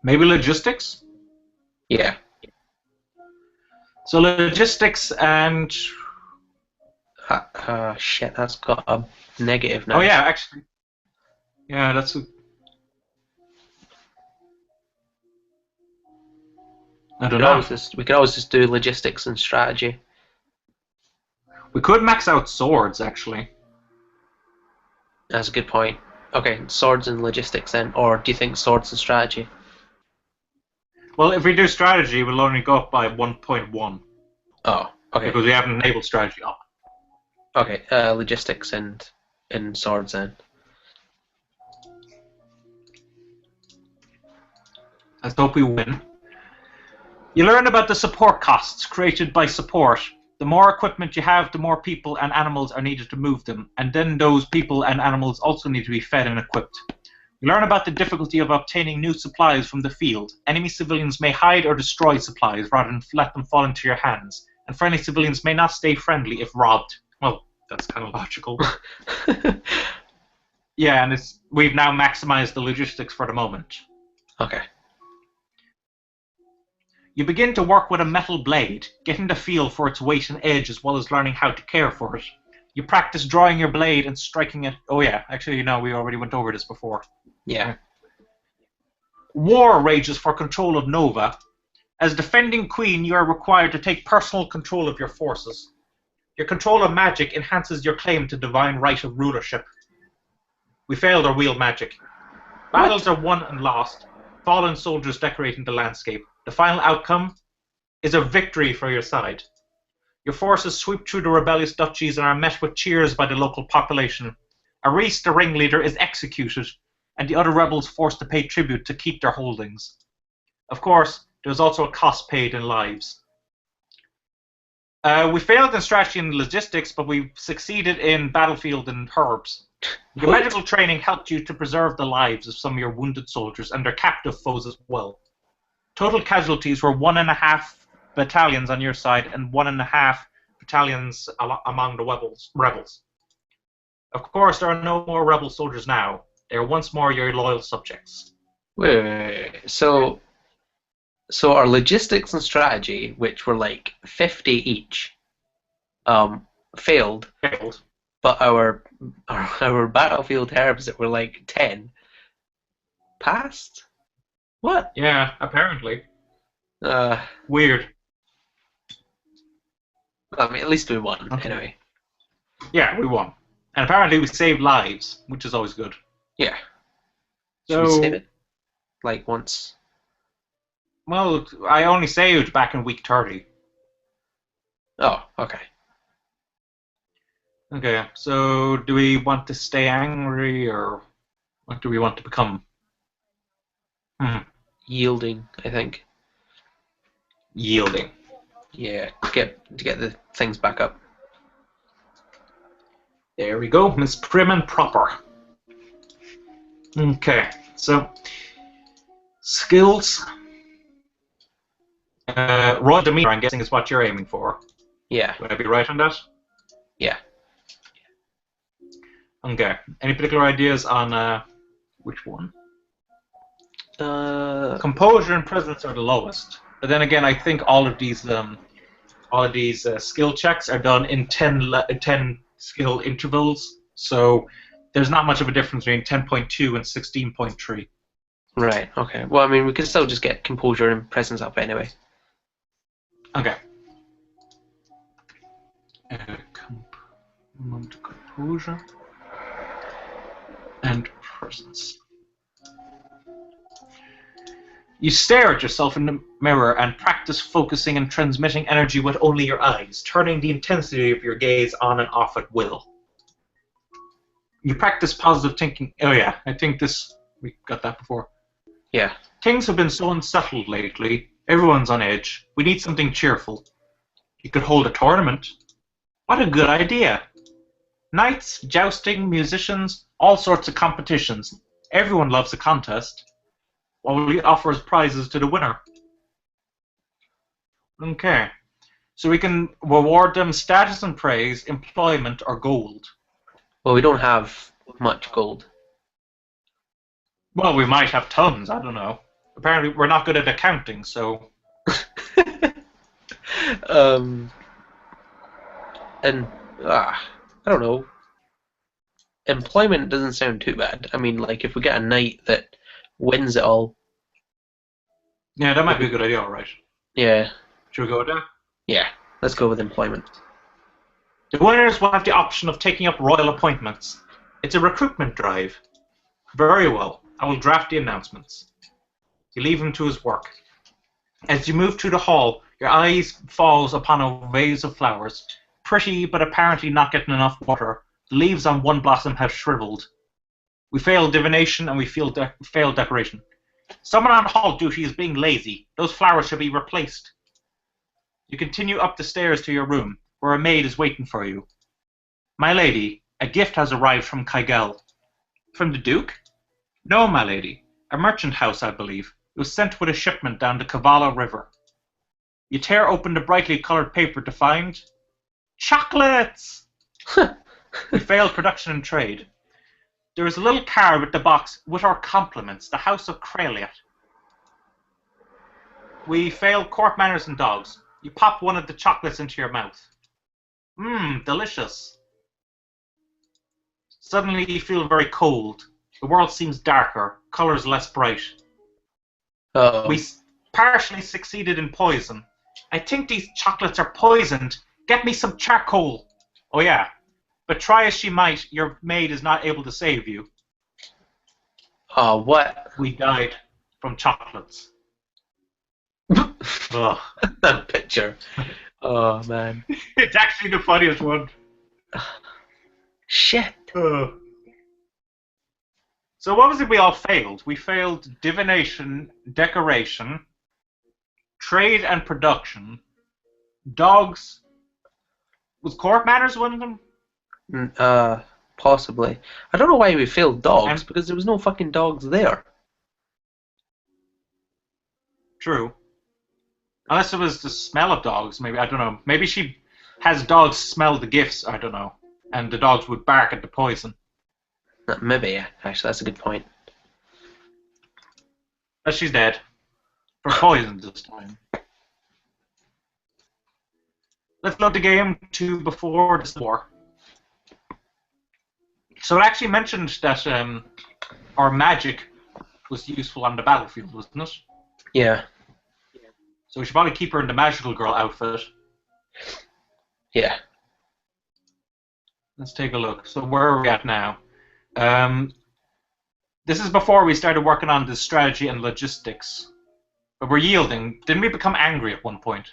Maybe logistics? Yeah. So logistics and... shit, that's got a negative now. Oh yeah, actually. Yeah, that's... I don't know. We could always just do logistics and strategy. We could max out swords, actually. That's a good point. Okay, swords and logistics then, or do you think swords and strategy? Well, if we do strategy, we'll only go up by 1.1. Oh, okay. Because we haven't enabled strategy up. Okay, logistics and swords then. Let's hope we win. You learn about the support costs created by support. The more equipment you have, the more people and animals are needed to move them, and then those people and animals also need to be fed and equipped. You learn about the difficulty of obtaining new supplies from the field. Enemy civilians may hide or destroy supplies rather than let them fall into your hands, and friendly civilians may not stay friendly if robbed. Well, that's kind of logical. Yeah, and we've now maximized the logistics for the moment. Okay. You begin to work with a metal blade, getting the feel for its weight and edge as well as learning how to care for it. You practice drawing your blade and striking it. Oh yeah, actually, no, we already went over this before. Yeah. War rages for control of Nova. As defending queen, you are required to take personal control of your forces. Your control of magic enhances your claim to divine right of rulership. We failed our wheel magic. Battles are won and lost. Fallen soldiers decorating the landscape. The final outcome is a victory for your side. Your forces sweep through the rebellious duchies and are met with cheers by the local population. Aris, the ringleader, is executed, and the other rebels forced to pay tribute to keep their holdings. Of course, there was also a cost paid in lives. We failed in strategy and logistics, but we succeeded in battlefield and herbs. Your What? medical training helped you to preserve the lives of some of your wounded soldiers and their captive foes as well. Total casualties were 1.5 battalions on your side and 1.5 battalions among the rebels. Of course, there are no more rebel soldiers now. They are once more your loyal subjects. Wait. So our logistics and strategy, which were like 50 each, failed. Failed. But our battlefield herbs that were like 10 passed. What? Yeah, apparently. Uh, Weird. I mean, at least we won Okay. anyway. Yeah, we won. And apparently we saved lives, which is always good. Yeah. Should So, we save it? Like once? well, I only saved back in week 30. Oh, okay. Okay, so do we want to stay angry, or what do we want to become? Yielding, I think. Yielding. Yeah, to get the things back up. There we go, Miss Prim and Proper. Okay, so skills. Raw demeanor, I'm guessing, is what you're aiming for. Yeah. Would I be right on that? Yeah. Okay. Any particular ideas on which one? Composure and presence are the lowest. But then again, I think all of these skill checks are done in 10 skill intervals. So there's not much of a difference between 10.2 and 16.3. Right. Okay. Well, I mean, we could still just get composure and presence up anyway. Okay. Composure and presence. You stare at yourself in the mirror and practice focusing and transmitting energy with only your eyes, turning the intensity of your gaze on and off at will. You practice positive thinking. Oh yeah, I think we got that before. Yeah. Things have been so unsettled lately. Everyone's on edge. We need something cheerful. You could hold a tournament. What a good idea. Knights, jousting, musicians, all sorts of competitions. Everyone loves a contest. What will we offer as prizes to the winner? Okay. So we can reward them status and praise, employment, or gold. Well, we don't have much gold. Well, we might have tons, I don't know. Apparently we're not good at accounting, so... And I don't know. Employment doesn't sound too bad. I mean, like if we get a knight that wins it all. Yeah, that might be a good idea, alright. Yeah. Should we go with that? Yeah. Let's go with employment. The winners will have the option of taking up royal appointments. It's a recruitment drive. Very well. I will draft the announcements. You leave him to his work. As you move through the hall, your eyes falls upon a vase of flowers. Pretty, but apparently not getting enough water. The leaves on one blossom have shriveled. We failed divination and we failed decoration. Someone on hall duty is being lazy. Those flowers should be replaced. You continue up the stairs to your room, where a maid is waiting for you. My lady, a gift has arrived from Kygel. From the Duke? No, my lady. A merchant house, I believe. It was sent with a shipment down the Kavala River. You tear open the brightly coloured paper to find... chocolates! We failed production and trade. There is a little card with the box with our compliments, the House of Kraliat. We failed court manners and dogs. You pop one of the chocolates into your mouth. Mmm, delicious. Suddenly you feel very cold. The world seems darker, colours less bright. Uh-oh. We partially succeeded in poison. I think these chocolates are poisoned. Get me some charcoal. Oh yeah, but try as she might, your maid is not able to save you. Oh, what? We died from chocolates. Ugh. That picture. Oh, man. It's actually the funniest one. Shit. So what was it we all failed? We failed divination, decoration, trade and production, dogs. Was court manners one of them? Possibly. I don't know why we failed dogs, And because there was no fucking dogs there. true. Unless it was the smell of dogs, maybe, I don't know. Maybe she has dogs smell the gifts, I don't know. And the dogs would bark at the poison. Maybe, yeah. Actually, that's a good point. But she's dead. For poison this time. Let's load the game to before the war. So it actually mentioned that our magic was useful on the battlefield, wasn't it? Yeah. So we should probably keep her in the magical girl outfit. Yeah. Let's take a look. So where are we at now? This is before we started working on the strategy and logistics. But we're yielding. Didn't we become angry at one point?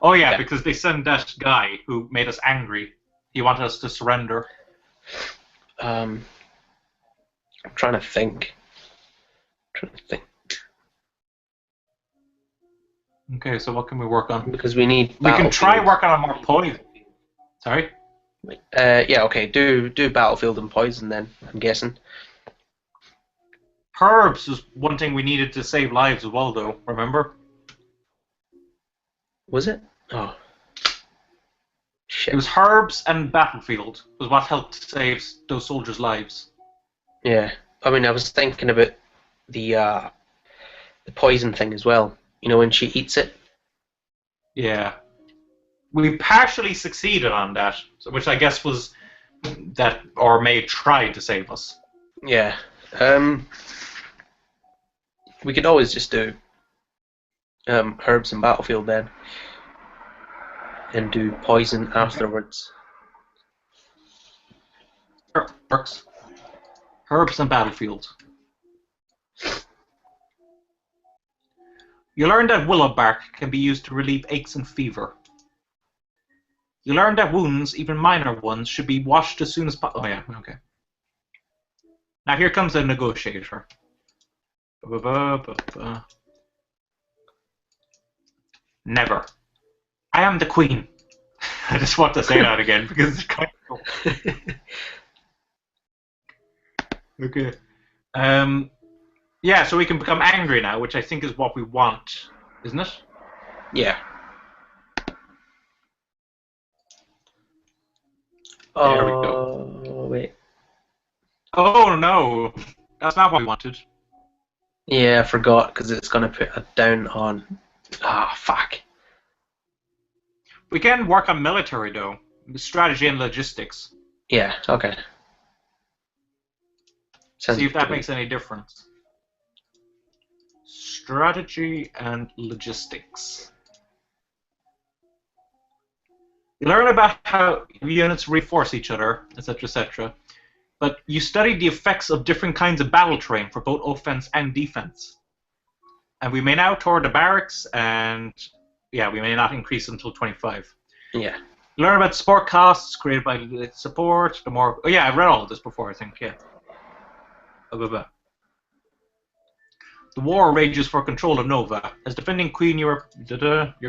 Oh yeah, because they sent that guy who made us angry. He wanted us to surrender. I'm trying to think. Okay, so what can we work on? Because we need. We can try working on more poison. Sorry? Yeah, okay. Do battlefield and poison then, I'm guessing. Herbs was one thing we needed to save lives as well, though. Remember? Was it? Oh. Shit. It was herbs and battlefield was what helped save those soldiers' lives. Yeah. I mean, I was thinking about the poison thing as well. You know, when she eats it. Yeah. We partially succeeded on that, which I guess was that our maid tried to save us. Yeah. We could always just do herbs and battlefield then, and do poison afterwards. Sure, works. Herbs and battlefield. You learn that willow bark can be used to relieve aches and fever. You learn that wounds, even minor ones, should be washed as soon as possible. Oh yeah, okay. Now here comes the negotiator. Never. I am the queen. I just want to say that again because it's kind of cool. Okay. Yeah, so we can become angry now, which I think is what we want, isn't it? Yeah. There we go. Oh, wait. Oh no, that's not what we wanted. Yeah, I forgot, because it's going to put a down on... Ah, fuck. We can work on military, though. Strategy and logistics. Yeah, okay. See if that makes any difference. Strategy and logistics. You learn about how units reinforce each other, etc., etc. But you study the effects of different kinds of battle terrain for both offense and defense. And we may now tour the barracks, and yeah, we may not increase until 25. Yeah. Learn about support costs created by the support. The more, oh yeah, I've read all of this before, I think. Yeah. Blah, blah, blah. The war rages for control of Nova. As defending queen, your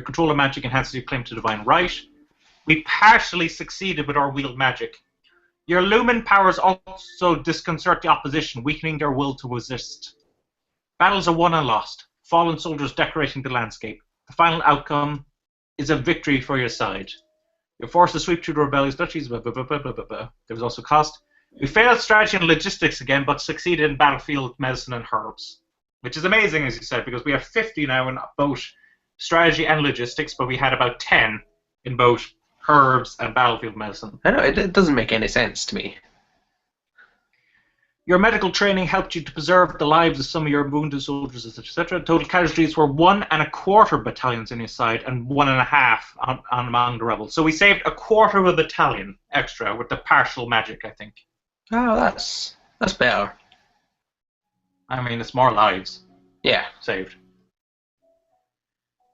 control of magic enhances your claim to divine right. We partially succeeded with our wield magic. Your lumen powers also disconcert the opposition, weakening their will to resist. Battles are won and lost. Fallen soldiers decorating the landscape. The final outcome is a victory for your side. You're forced to sweep through the rebellious duchies. Blah, blah, blah, blah, blah, blah. There was also cost. We failed strategy and logistics again, but succeeded in battlefield, medicine, and herbs. Which is amazing, as you said, because we have 50 now in both strategy and logistics, but we had about 10 in both herbs and battlefield medicine. I know, it doesn't make any sense to me. Your medical training helped you to preserve the lives of some of your wounded soldiers, etc. Total casualties were 1.25 battalions on your side and 1.5 on among the rebels. So we saved 1/4 of a battalion extra with the partial magic, I think. Oh, that's better. I mean, it's more lives. Yeah. Saved.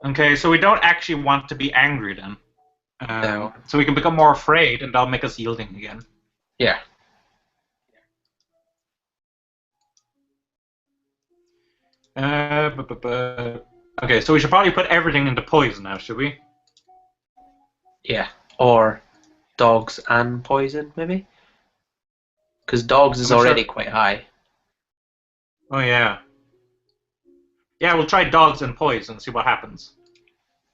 Okay, so we don't actually want to be angry then. No. So we can become more afraid, and that'll make us yielding again. Yeah. Okay, so we should probably put everything into poison now, should we? Yeah. Or dogs and poison, maybe? Because dogs is already quite high. Oh, yeah. Yeah, we'll try dogs and poison, see what happens.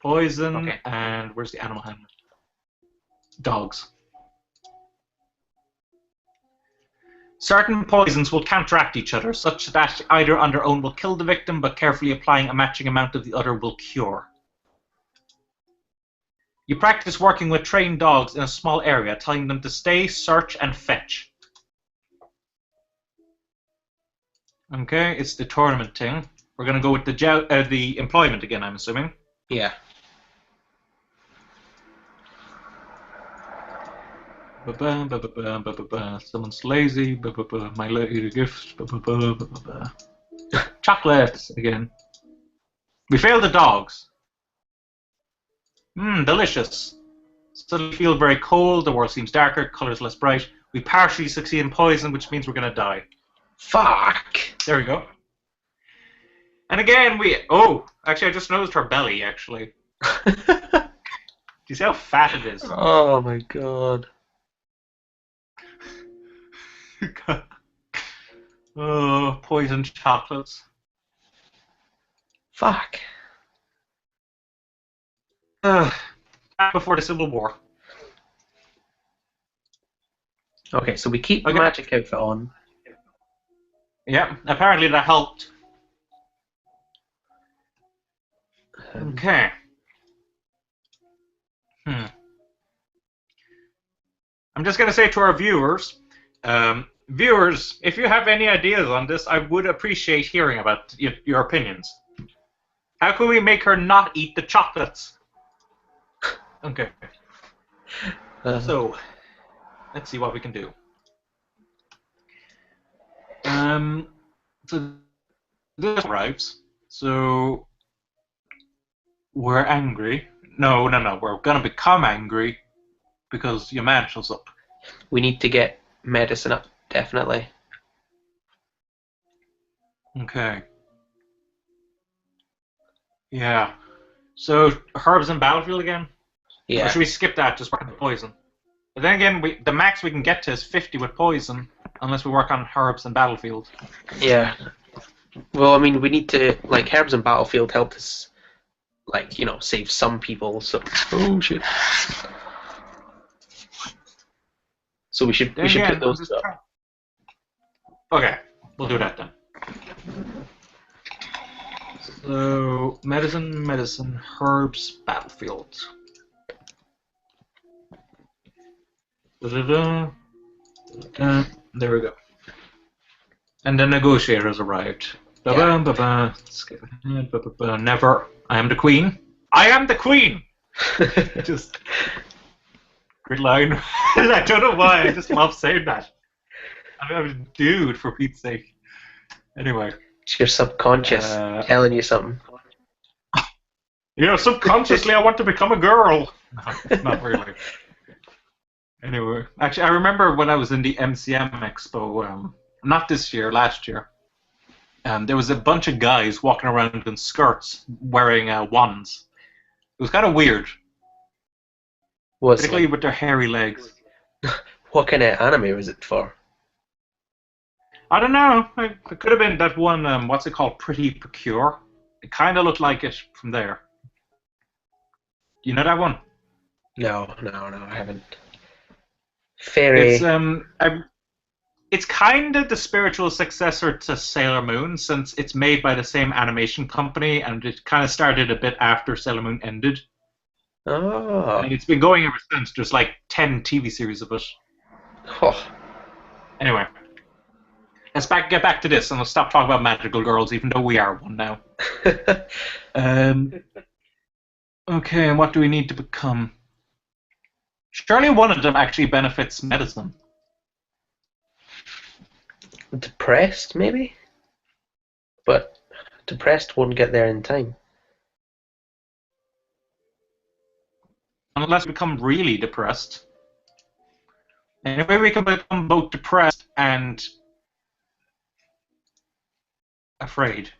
Poison, Okay. and where's the animal handler? Dogs. Certain poisons will counteract each other, such that either on their own will kill the victim, but carefully applying a matching amount of the other will cure. You practice working with trained dogs in a small area, telling them to stay, search, and fetch. Okay, it's the tournament thing. We're going to go with the employment again, I'm assuming. Yeah. Someone's lazy. My lady gift. Chocolates again. We failed the dogs. Delicious. Suddenly feel very cold. The world seems darker. Colors less bright. We partially succeed in poison, which means we're going to die. Fuck! There we go. And again, oh, actually, I just noticed her belly, actually. Do you see how fat it is? Oh my god. Oh, poisoned chocolates. Fuck. Before the Civil War. Okay, so we keep the magic outfit on. Yeah, apparently that helped. Okay. I'm just going to say to our viewers, viewers, if you have any ideas on this, I would appreciate hearing about your opinions. How can we make her not eat the chocolates? Okay. So, let's see what we can do. So this arrives. So we're angry. No. We're gonna become angry because your man shows up. We need to get medicine up, definitely. Okay. Yeah. So herbs and battlefield again? Yeah. Or should we skip that? Just work on the poison. But then again, the max we can get to is 50 with poison, unless we work on herbs and battlefield. Yeah. Well, I mean, we need to, like, herbs and battlefield help us, like, you know, save some people. So, oh shit. So we should put those up. Okay, we'll do that then. So medicine, herbs, battlefield. There we go. And the negotiators arrived. Skip ahead. Never. I am the queen. I am the queen. Just great line. I don't know why. I just love saying that. I'm a dude, for Pete's sake. Anyway. It's your subconscious telling you something. Yeah, subconsciously I want to become a girl. No, not really. Anyway, actually, I remember when I was in the MCM Expo, not this year, last year, there was a bunch of guys walking around in skirts wearing wands. It was kind of weird. Particularly with their hairy legs. What kind of anime was it for? I don't know. It could have been that one, what's it called, Pretty Procure. It kind of looked like it from there. You know that one? No, I haven't. Fairy. It's kind of the spiritual successor to Sailor Moon, since it's made by the same animation company, and it kind of started a bit after Sailor Moon ended. Oh. And it's been going ever since. There's like 10 TV series of it. Oh. Anyway. Let's get back to this, and let's stop talking about magical girls, even though we are one now. Okay, and what do we need to become? Surely one of them actually benefits medicine. Depressed, maybe? But depressed won't get there in time. Unless we become really depressed. Anyway, we can become both depressed and afraid.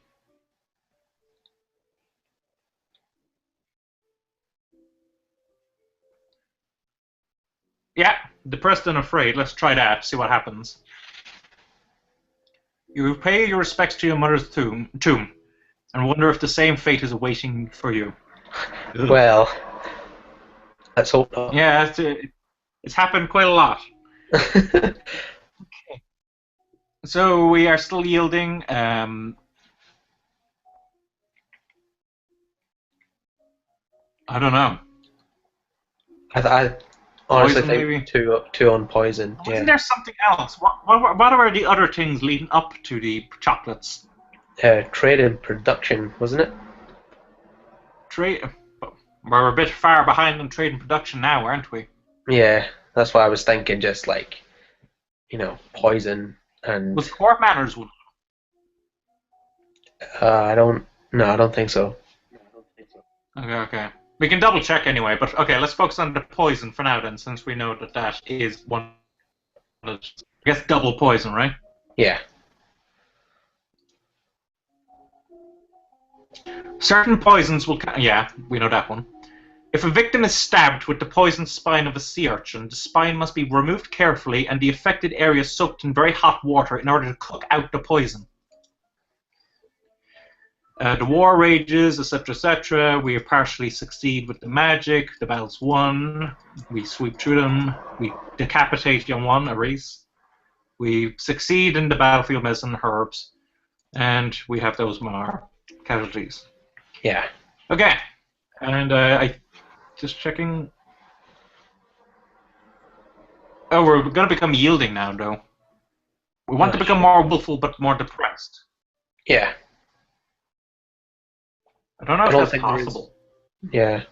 Yeah, depressed and afraid. Let's try that, see what happens. You pay your respects to your mother's tomb and wonder if the same fate is awaiting for you. Ugh. Well, let's hope not. Yeah, it's happened quite a lot. So we are still yielding. I don't know. I honestly Poison, think maybe? two on poison. Wasn't Yeah. there something else? What are the other things leading up to the chocolates? Trade and production, wasn't it? Trade. We're a bit far behind on trade and production now, aren't we? Yeah, that's why I was thinking. Just like poison and Was court manners one? I don't. No, I don't think so. Okay. We can double check anyway, but okay, let's focus on the poison for now then, since we know that that is one. I guess double poison, right? Yeah. Certain poisons will. Yeah, we know that one. If a victim is stabbed with the poisoned spine of a sea urchin, the spine must be removed carefully and the affected area soaked in very hot water in order to cook out the poison. The war rages, etc., etc. We partially succeed with the magic. The battle's won. We sweep through them. We decapitate young one, a race. We succeed in the battlefield medicine herbs, and we have those more casualties. Yeah. Okay, and I just checking. Oh, we're going to become yielding now, though. We want to become more willful, but more depressed. Yeah. I don't know if that's possible. Yeah.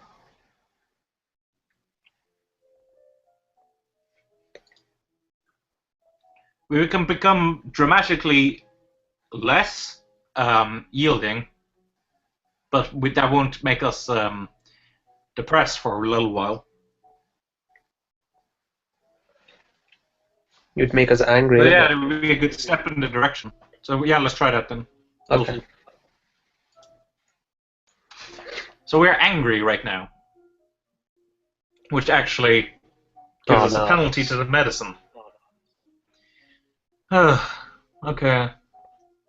We can become dramatically less yielding, but that won't make us depressed for a little while. You'd make us angry. But yeah, it would be a good step in the direction. So yeah, let's try that then. Okay. So we're angry right now, which actually gives us a penalty to the medicine. Okay,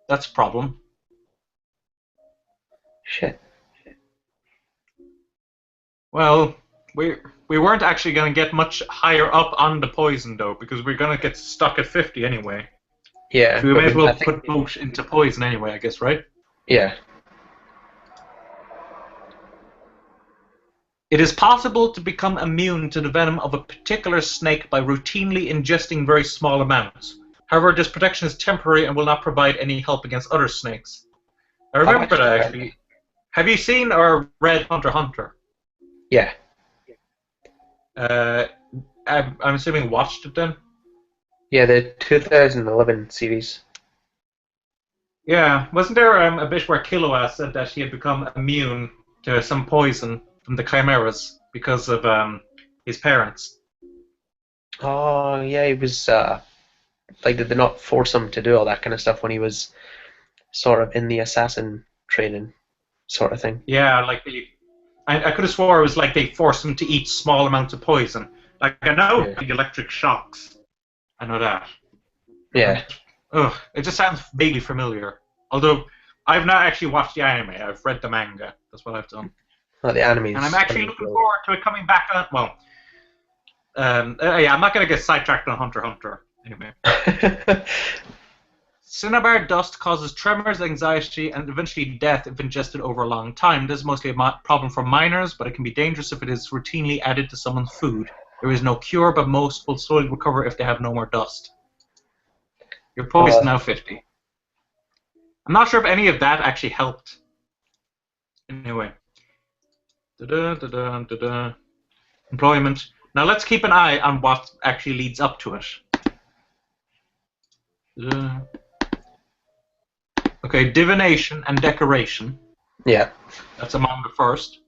that's a problem. Shit. Well, we weren't actually going to get much higher up on the poison though, because we're going to get stuck at 50 anyway. Yeah. So we may as well put both into poison anyway, I guess, right? Yeah. It is possible to become immune to the venom of a particular snake by routinely ingesting very small amounts. However, this protection is temporary and will not provide any help against other snakes. I remember that actually. Have you seen or read Hunter x Hunter? Yeah. I'm assuming watched it then? Yeah, the 2011 series. Yeah, wasn't there a bit where Killua said that he had become immune to some poison from the Chimeras because of his parents? Oh, yeah, he was, like, did they not force him to do all that kind of stuff when he was sort of in the assassin training sort of thing? Yeah, like I could have swore it was like they forced him to eat small amounts of poison. Like, I know the electric shocks. I know that. Yeah. Ugh, it just sounds vaguely familiar. Although, I've not actually watched the anime. I've read the manga. That's what I've done. Well, the anime. And I'm actually looking forward to it coming back on. Well, yeah, I'm not going to get sidetracked on Hunter x Hunter. Anyway. Cinnabar dust causes tremors, anxiety, and eventually death if ingested over a long time. This is mostly a problem for minors, but it can be dangerous if it is routinely added to someone's food. There is no cure, but most will slowly recover if they have no more dust. Your poison now 50. I'm not sure if any of that actually helped. Anyway. Employment. Now let's keep an eye on what actually leads up to it. Okay, divination and decoration. Yeah. That's among the first.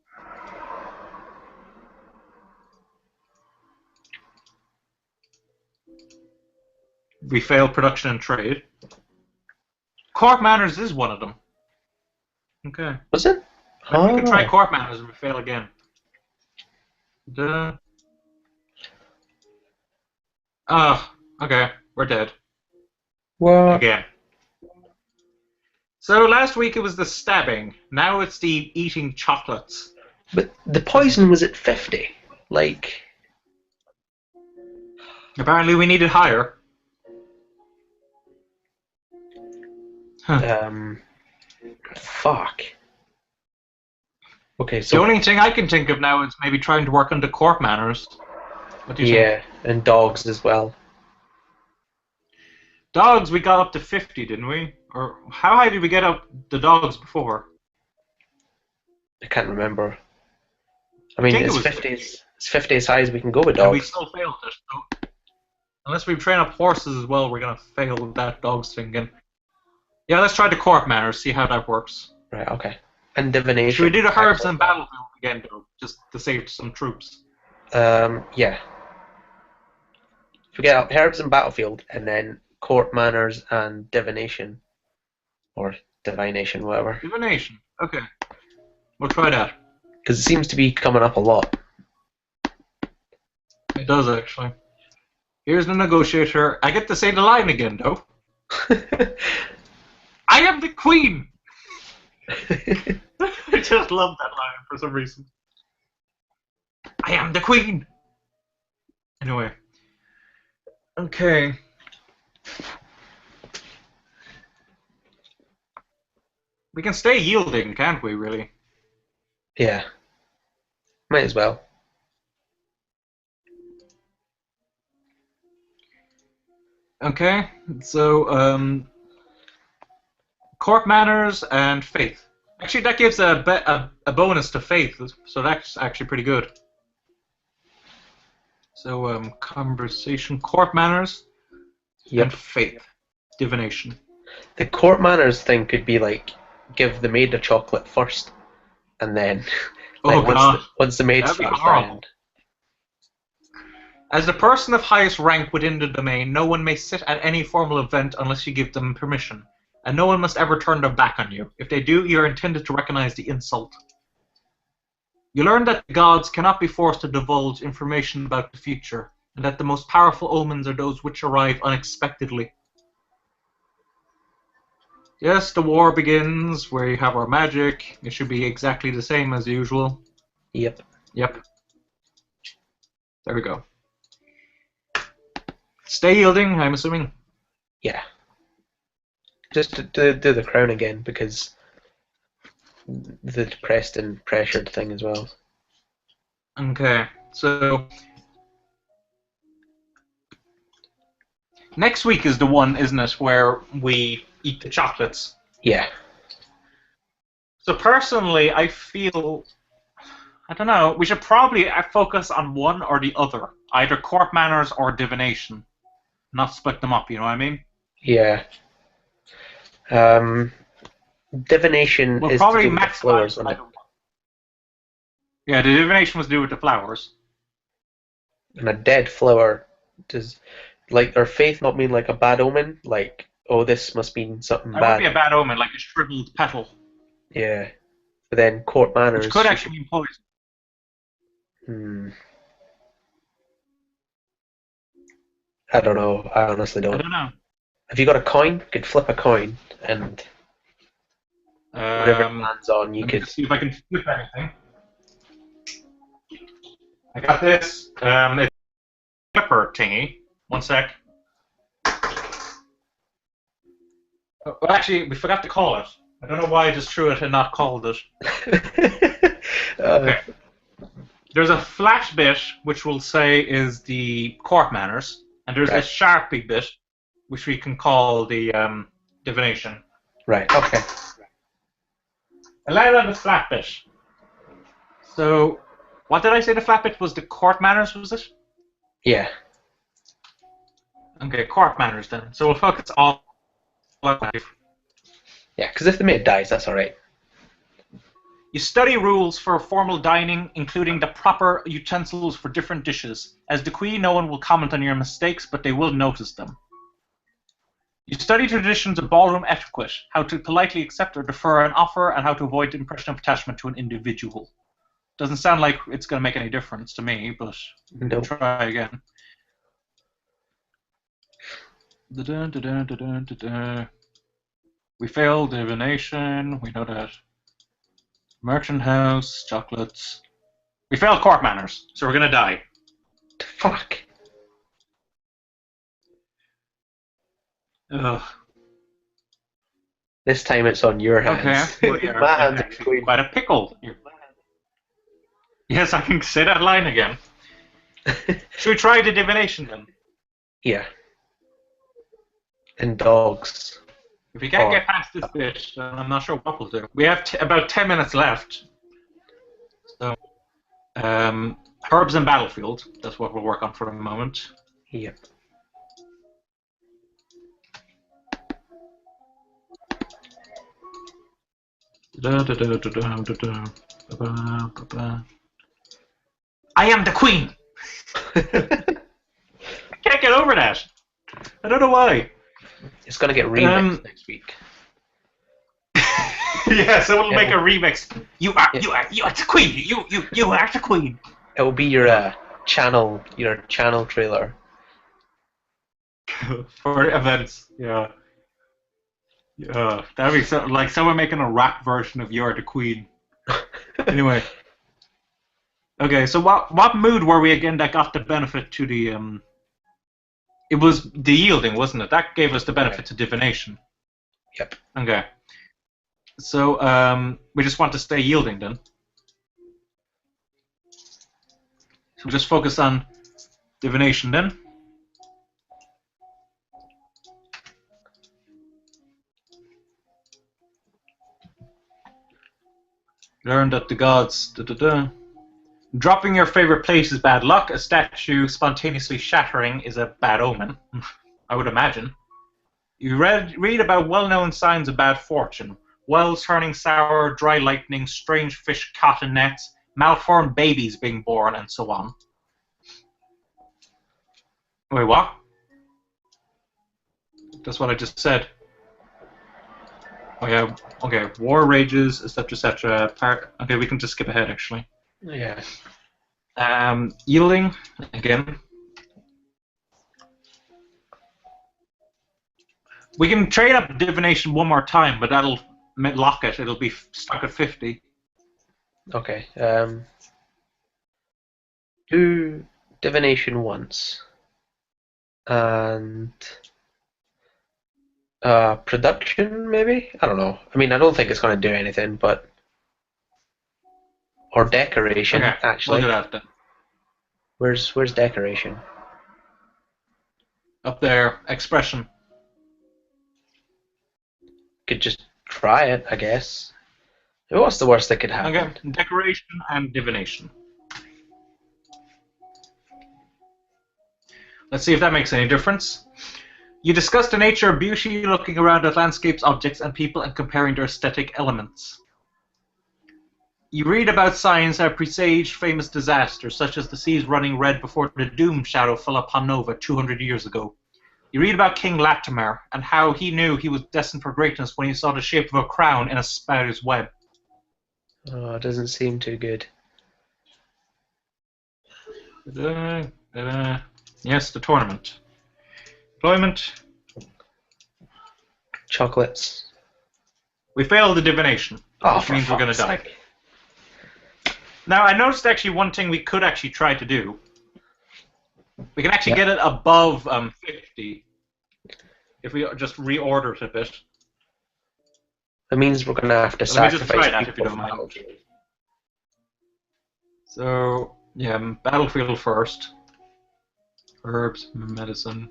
We fail production and trade. Court manners is one of them. Okay. Was it? Maybe we can try court manners and we fail again. Okay, we're dead. What? Again. So last week it was the stabbing. Now it's the eating chocolates. But the poison was at 50. Like, Apparently we need it higher. fuck. Okay, The so only thing I can think of now is maybe trying to work on the court manners. What do you think? yeah, and dogs as well. Dogs, we got up to 50, didn't we? Or how high did we get up the dogs before? I can't remember. I I mean, think it it's was 50. It's 50 as high as we can go with and we dogs. still failed it. So unless we train up horses as well, we're gonna fail with that dogs thing again. Yeah, let's try the court manners, see how that works. Right. Okay. And divination. Should we do the herbs actually. and battlefield again, though, just to save some troops? Yeah. Forget herbs and battlefield, and then court manners and divination, or divination, whatever. Divination. Okay, we'll try that. Because it seems to be coming up a lot. It does actually. Here's the negotiator. I get to say the line again, though. I am the queen. I just love that line for some reason. I am the queen. Anyway. Okay. We can stay yielding, can't we, really? Yeah. Might as well. Okay, so, court manners and faith. Actually, that gives a bonus to faith, so that's actually pretty good. So, conversation, court manners, and faith, divination. The court manners thing could be like, give the maid a chocolate first, and then like, once the maid That'd be starts horrible. dying. As the person of highest rank within the domain, no one may sit at any formal event unless you give them permission, and no one must ever turn their back on you. If they do, you are intended to recognize the insult. You learn that the gods cannot be forced to divulge information about the future, and that the most powerful omens are those which arrive unexpectedly. Yes, the war begins, where you have our magic. It should be exactly the same as usual. Yep. There we go. Stay yielding, I'm assuming. Yeah. Just to do the crown again, because the depressed and pressured thing as well. Okay, so next week is the one, isn't it, where we eat the chocolates? Yeah. So personally, I feel, I don't know, we should probably focus on one or the other, either court manners or divination, not split them up. You know what I mean? Yeah. Divination We'll is probably to do with the flowers, isn't it? Yeah, the divination was to do with the flowers. And a dead flower does, like, their faith not mean like a bad omen? Like, oh, this must mean something That bad. would be a bad omen, like a shriveled petal. Yeah. But then court manners. Which could actually mean poison. I don't know. I honestly don't. I don't know. Have you got a coin? You could flip a coin, and whatever it lands on, you let me could. just see if I can flip anything. I got this. It's a flipper thingy. One sec. Oh, well, actually, we forgot to call it. I don't know why I just threw it and not called it. Okay. There's a flash bit, which we'll say is the court manners, and there's a sharpie bit, which we can call the divination. Right, okay. I landed on the flat bit. So, what did I say the flat bit was? The court manners, was it? Yeah. Okay, court manners then. So we'll focus all on life. Yeah, because if the maid dies, that's alright. You study rules for formal dining, including the proper utensils for different dishes. As the queen, no one will comment on your mistakes, but they will notice them. You study traditions of ballroom etiquette, how to politely accept or defer an offer, and how to avoid the impression of attachment to an individual. Doesn't sound like it's going to make any difference to me, but we'll try again. We failed divination. We know that. Merchant house, chocolates. We failed court manners, so we're gonna die. Fuck. Ugh. This time it's on your hands. Okay. Well, you're My hands are actually clean. quite a pickle. Yes, I can say that line again. Should we try the divination then? Yeah. And dogs. If we can't get past this bit, then I'm not sure what we'll do. We have about 10 minutes left. So, herbs and battlefield. That's what we'll work on for the moment. Yep. I am the queen! Can't get over that. I don't know why. It's gonna get remixed next week. Yeah, so we'll make a remix. You are the queen. You are the queen. It will be your channel trailer. For events, yeah. Yeah, that'd be so, like someone making a rap version of "You're the Queen." Anyway, okay. So what mood were we again that got the benefit to the It was the yielding, wasn't it? That gave us the benefit to divination. Yep. Okay. So we just want to stay yielding then. So we'll just focus on divination then. Learn that the gods. Dropping your favorite place is bad luck. A statue spontaneously shattering is a bad omen. I would imagine. You read about well-known signs of bad fortune. Wells turning sour, dry lightning, strange fish caught in nets, malformed babies being born, and so on. Wait, what? That's what I just said. Oh yeah, okay. War rages, etc., etc. Okay, we can just skip ahead, actually. Yeah. Yielding, again. We can trade up divination one more time, but that'll lock it. It'll be stuck at 50. Okay. Do divination once. And production, maybe? I don't know. I mean, I don't think it's going to do anything, but... Or decoration, Okay, actually. we'll do that then. Where's decoration? Up there, expression. Could just try it, I guess. What's the worst that could happen? Okay, decoration and divination. Let's see if that makes any difference. You discuss the nature of beauty, looking around at landscapes, objects, and people, and comparing their aesthetic elements. You read about signs that presaged famous disasters, such as the seas running red before the doom shadow fell upon Nova 200 years ago. You read about King Latimer, and how he knew he was destined for greatness when he saw the shape of a crown in a spider's web. Oh, it doesn't seem too good. Yes, the tournament. Employment. Chocolates. We failed the divination, Oh, which means we're going to die. Now, I noticed actually one thing we could actually try to do. We can actually get it above 50 if we just reorder it a bit. That means we're going to have to Let me just try sacrifice that if you people don't for mind. So, yeah, battlefield first. Herbs, medicine.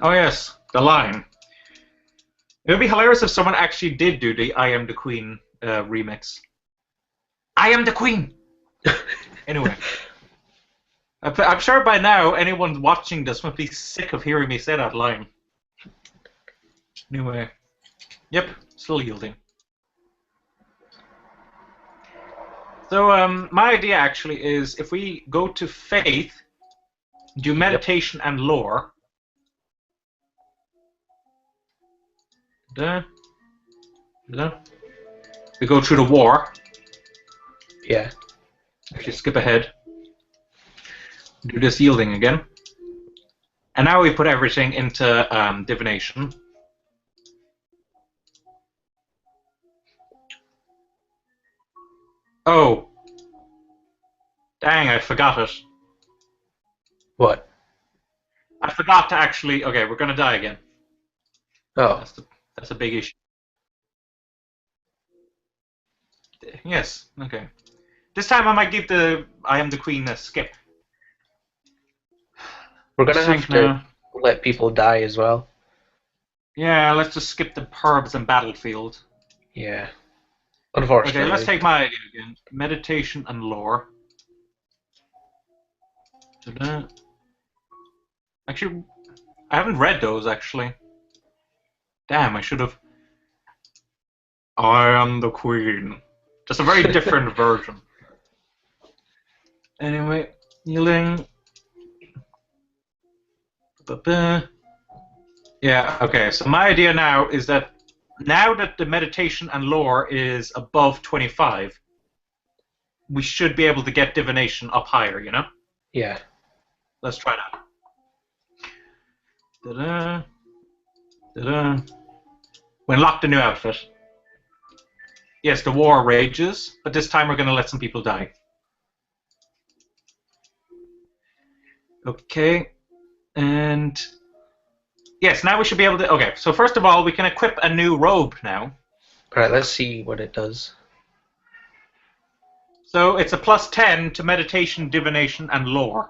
Oh yes, the line. It would be hilarious if someone actually did do the I Am the Queen remix. I am the Queen! Anyway. I'm sure by now anyone watching this must be sick of hearing me say that line. Anyway. Yep, still yielding. So my idea actually is if we go to faith, do meditation and lore. We go through the war. Yeah. Actually, skip ahead. Do this yielding again. And now we put everything into divination. Oh. Dang, I forgot it. What? I forgot to actually... Okay, we're going to die again. Oh. That's a big issue. Yes, okay. This time I might give the I am the queen a skip. We're going to have to let people die as well. Yeah, let's just skip the Perbs and Battlefield. Yeah. Unfortunately. Okay, let's take my idea again. Meditation and lore. Ta-da. Actually, I haven't read those, actually. Damn, I should have... I am the queen. Just a very different version. Anyway, healing. Yeah, okay, so my idea now is that now that the meditation and lore is above 25, we should be able to get divination up higher, you know? Yeah. Let's try that. Ta-da. Ta-da. We unlocked a new outfit. Yes, the war rages, but this time we're going to let some people die. Okay, and yes, now we should be able to... Okay, so first of all, we can equip a new robe now. Alright, let's see what it does. So it's a +10 to meditation, divination, and lore.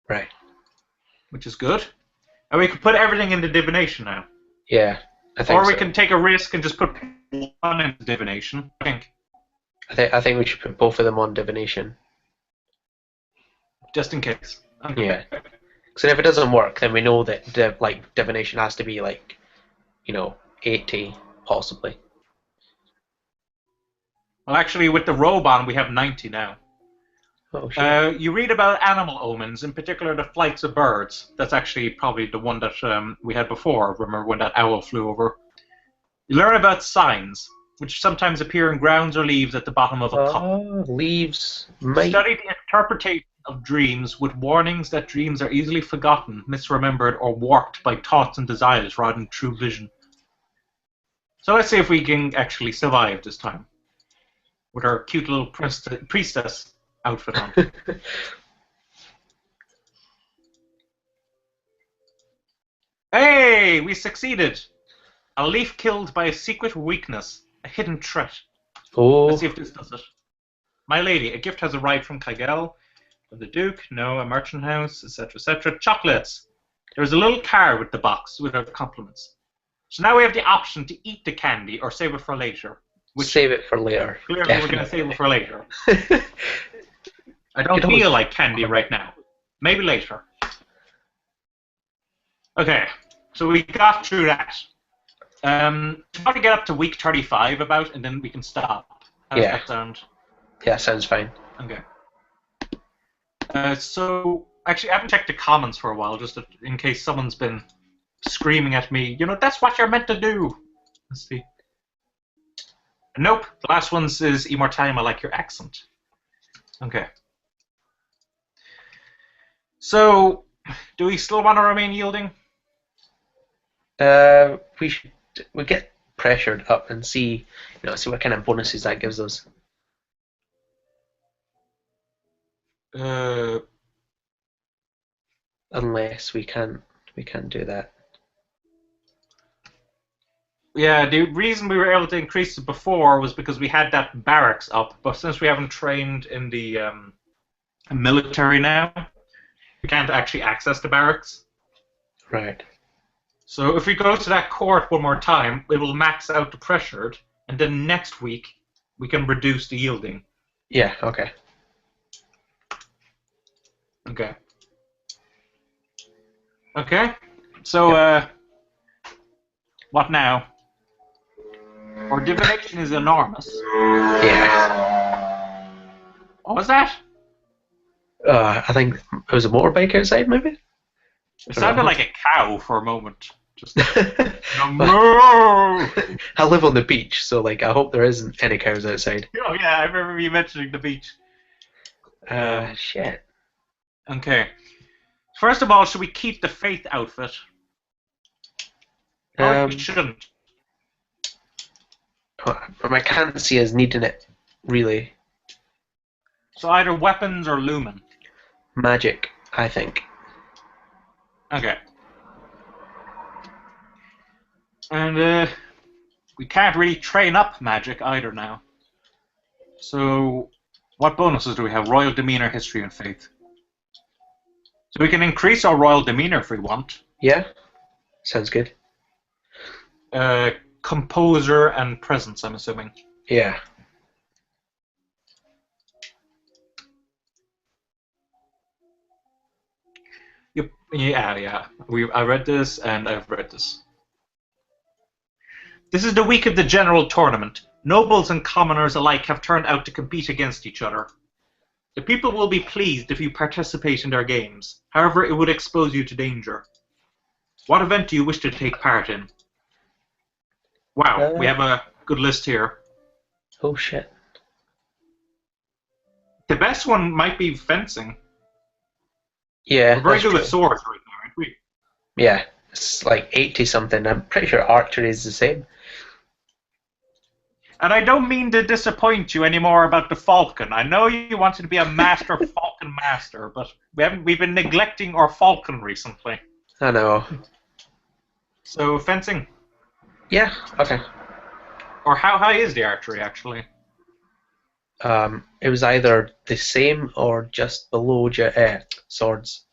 Right. Which is good. And we can put everything into divination now. Yeah, I think Or we so. can take a risk and just put one into divination, I think. I think we should put both of them on divination. Just in case. Okay. Yeah. So if it doesn't work, then we know that divination has to be 80 possibly. Well, actually, with the robe on, we have 90 now. Oh shit. You read about animal omens, in particular the flights of birds. That's actually probably the one that we had before. Remember when that owl flew over? You learn about signs, which sometimes appear in grounds or leaves at the bottom of a cup. Leaves might... Study the interpretation of dreams with warnings that dreams are easily forgotten, misremembered, or warped by thoughts and desires rather than true vision. So let's see if we can actually survive this time. With our cute little priestess outfit on. Hey! We succeeded! A leaf killed by a secret weakness. A hidden threat. Oh. Let's see if this does it. My lady, a gift has arrived from Kygel. From the Duke, no, a merchant house, etc., etc. Chocolates. There's a little card with the box with our compliments. So now we have the option to eat the candy or save it for later. Save it for later. Clearly Definitely. we're going to save it for later. I don't feel like candy right now. Maybe later. Okay, so we got through that. Probably get up to week 35 about, and then we can stop. How does that sound? Yeah, sounds fine. Okay. So, actually, I haven't checked the comments for a while, just in case someone's been screaming at me, you know, that's what you're meant to do. Let's see. Nope, the last one is Immortallium, I like your accent. Okay. So, do we still want to remain yielding? We get pressured up and see what kind of bonuses that gives us. Unless we can't do that. Yeah, the reason we were able to increase it before was because we had that barracks up, but since we haven't trained in the military now, we can't actually access the barracks. Right. So if we go to that court one more time, it will max out the pressured, and then next week we can reduce the yielding. Yeah, okay. Okay. Okay, so what now? Our divination is enormous. Yeah. What was that? I think it was a motorbike outside, maybe? It sounded like a cow for a moment. Just I live on the beach, so I hope there isn't any cows outside. Oh yeah, I remember you mentioning the beach. Shit. Okay. First of all, should we keep the Faith outfit? Or we shouldn't. I can't see us needing it, really. So either weapons or lumen. Magic, I think. Okay. And we can't really train up magic either now. So what bonuses do we have? Royal demeanor, history, and faith. So we can increase our royal demeanor if we want. Yeah, sounds good. Composer and presence, I'm assuming. Yeah. Yep. Yeah. I read this and I've read this. This is the week of the general tournament. Nobles and commoners alike have turned out to compete against each other. The people will be pleased if you participate in their games. However, it would expose you to danger. What event do you wish to take part in? Wow, we have a good list here. Oh shit. The best one might be fencing. Yeah, we're very good with swords right now, aren't we? Yeah, it's like 80 something. I'm pretty sure archery is the same. And I don't mean to disappoint you anymore about the falcon. I know you wanted to be a master falcon master, but we've been neglecting our falcon recently. I know. So fencing. Yeah. Okay. Or how high is the archery actually? It was either the same or just below swords.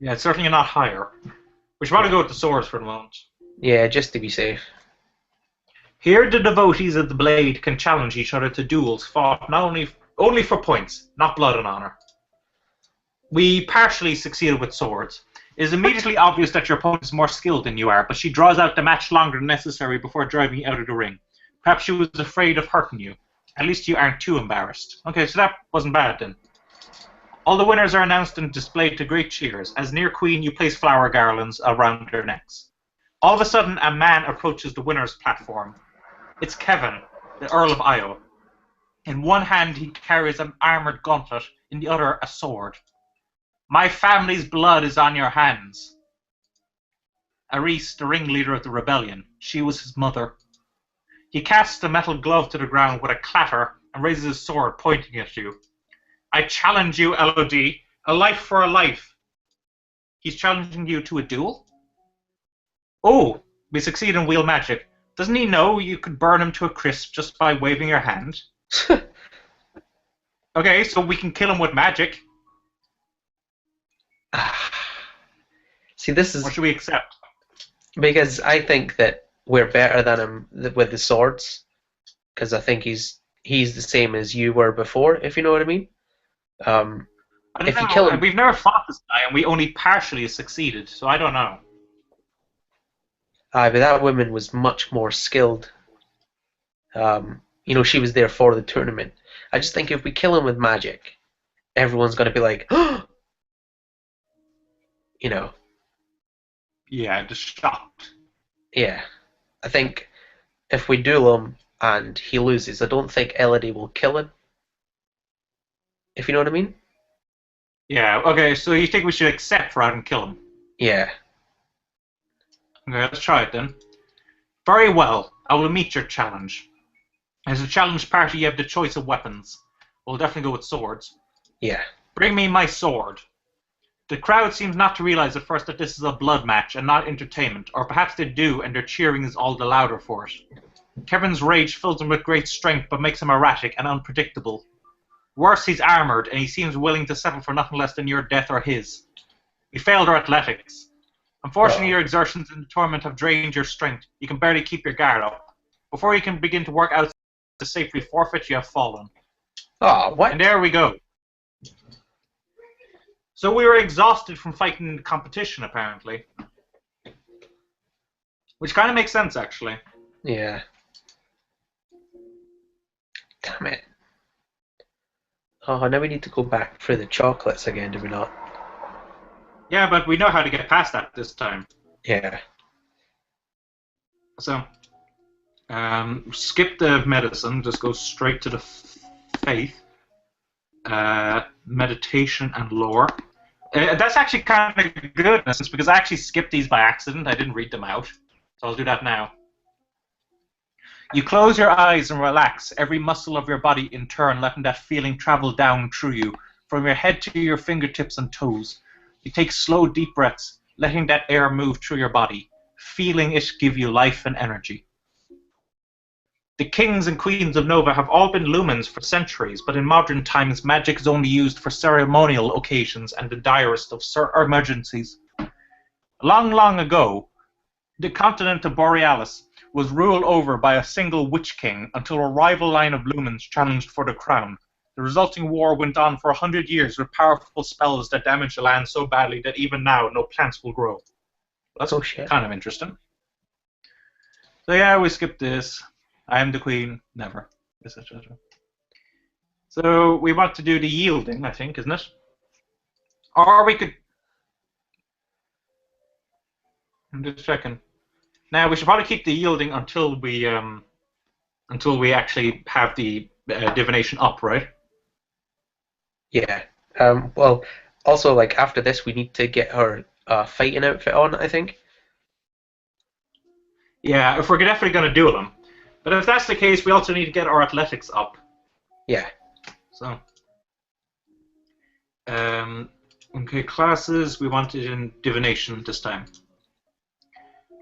Yeah, it's certainly not higher. We should probably go with the swords for the moment. Yeah, just to be safe. Here, the devotees of the blade can challenge each other to duels fought only for points, not blood and honor. We partially succeeded with swords. It is immediately obvious that your opponent is more skilled than you are, but she draws out the match longer than necessary before driving you out of the ring. Perhaps she was afraid of hurting you. At least you aren't too embarrassed. Okay, so that wasn't bad then. All the winners are announced and displayed to great cheers. As near queen, you place flower garlands around their necks. All of a sudden, a man approaches the winner's platform. It's Kevin, the Earl of Io. In one hand, he carries an armored gauntlet, in the other, a sword. My family's blood is on your hands. Aris, the ringleader of the rebellion, she was his mother. He casts the metal glove to the ground with a clatter and raises his sword, pointing at you. I challenge you, Elodie, a life for a life. He's challenging you to a duel? Oh, we succeed in wheel magic. Doesn't he know you could burn him to a crisp just by waving your hand? Okay, so we can kill him with magic. See, this is... Or should we accept? Because I think that we're better than him with the swords. Because I think he's the same as you were before, if you know what I mean. If you kill him... We've never fought this guy, and we only partially succeeded, so I don't know. But that woman was much more skilled. She was there for the tournament. I just think if we kill him with magic, everyone's going to be like, oh! Yeah, just shocked. Yeah. I think if we duel him and he loses, I don't think Elodie will kill him. If you know what I mean? Yeah, okay, so you think we should accept rather than kill him? Yeah. Okay, let's try it then. Very well, I will meet your challenge. As a challenge party, you have the choice of weapons. We'll definitely go with swords. Yeah. Bring me my sword. The crowd seems not to realize at first that this is a blood match and not entertainment, or perhaps they do and their cheering is all the louder for it. Kevin's rage fills him with great strength but makes him erratic and unpredictable. Worse, he's armoured and he seems willing to settle for nothing less than your death or his. We failed our athletics. Unfortunately, your exertions in the tournament have drained your strength. You can barely keep your guard up. Before you can begin to work out to safely forfeit, you have fallen. Oh, what? And there we go. So we were exhausted from fighting in the competition, apparently. Which kind of makes sense, actually. Yeah. Damn it. Oh, now we need to go back for the chocolates again, do we not? Yeah, but we know how to get past that this time. Yeah. So, skip the medicine, just go straight to the faith. Meditation and lore. That's actually kind of good, because I actually skipped these by accident. I didn't read them out. So I'll do that now. You close your eyes and relax every muscle of your body in turn, letting that feeling travel down through you, from your head to your fingertips and toes. You take slow, deep breaths, letting that air move through your body, feeling it give you life and energy. The kings and queens of Nova have all been lumens for centuries, but in modern times magic is only used for ceremonial occasions and the direst of emergencies. Long, long ago, the continent of Borealis was ruled over by a single witch king until a rival line of lumens challenged for the crown. The resulting war went on for 100 years with powerful spells that damaged the land so badly that even now no plants will grow. That's Oh shit. kind of interesting. So yeah, we skipped this. I am the queen, never, etc. So we want to do the yielding, I think, isn't it? Or we could. I'm just checking. Now we should probably keep the yielding until we actually have the divination up, right? Yeah. Well, also, like, after this, we need to get her fighting outfit on, I think. Yeah, if we're definitely going to do them. But if that's the case, we also need to get our athletics up. Yeah. So, okay, classes. We want it in divination this time.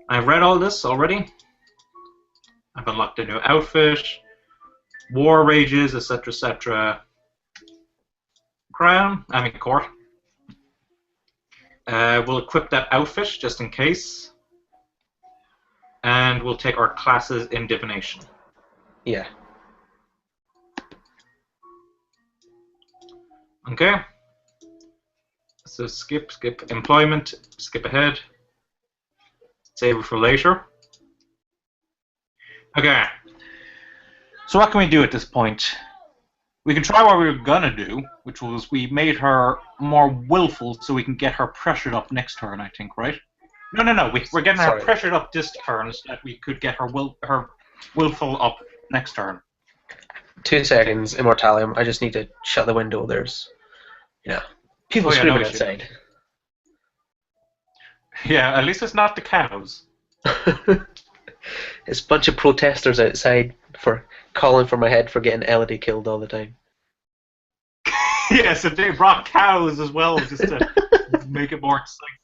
I've read all this already. I've unlocked a new outfit, war rages, etc., etc. Court. We'll equip that outfit just in case, and we'll take our classes in divination. Yeah. Okay. So skip employment, skip ahead. Save it for later. Okay. So what can we do at this point? We can try what we were gonna do, which was we made her more willful so we can get her pressured up next turn, I think, right? No. We're getting her pressured up this turn so that we could get her willful up next turn. 2 seconds, Immortallium. I just need to shut the window. There's, people screaming outside. Yeah, at least it's not the cows. It's a bunch of protesters outside for calling for my head for getting Elodie killed all the time. Yes, and they brought cows as well just to make it more exciting.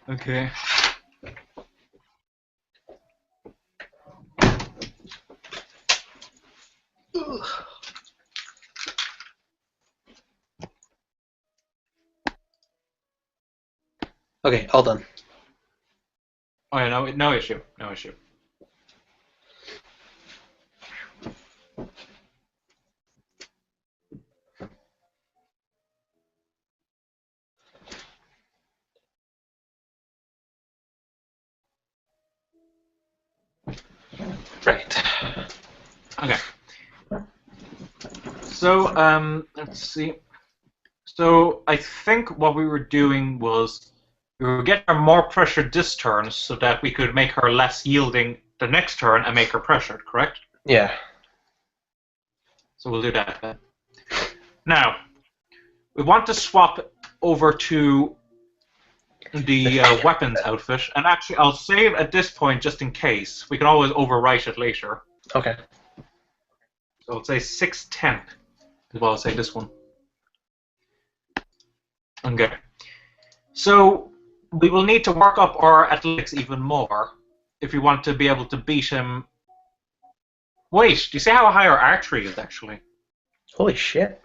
Okay. Okay, all done. Oh yeah, no issue. Right. Okay. So, let's see. So, I think what we were doing was we were getting her more pressured this turn so that we could make her less yielding the next turn and make her pressured, correct? Yeah. So we'll do that then. Now, we want to swap over to the weapons outfit, and actually I'll save at this point just in case. We can always overwrite it later. Okay. So I'll say 6 temp as well. I'll say this one. Okay. So we will need to work up our athletics even more if we want to be able to beat him. Wait, do you see how high our archery is actually? Holy shit.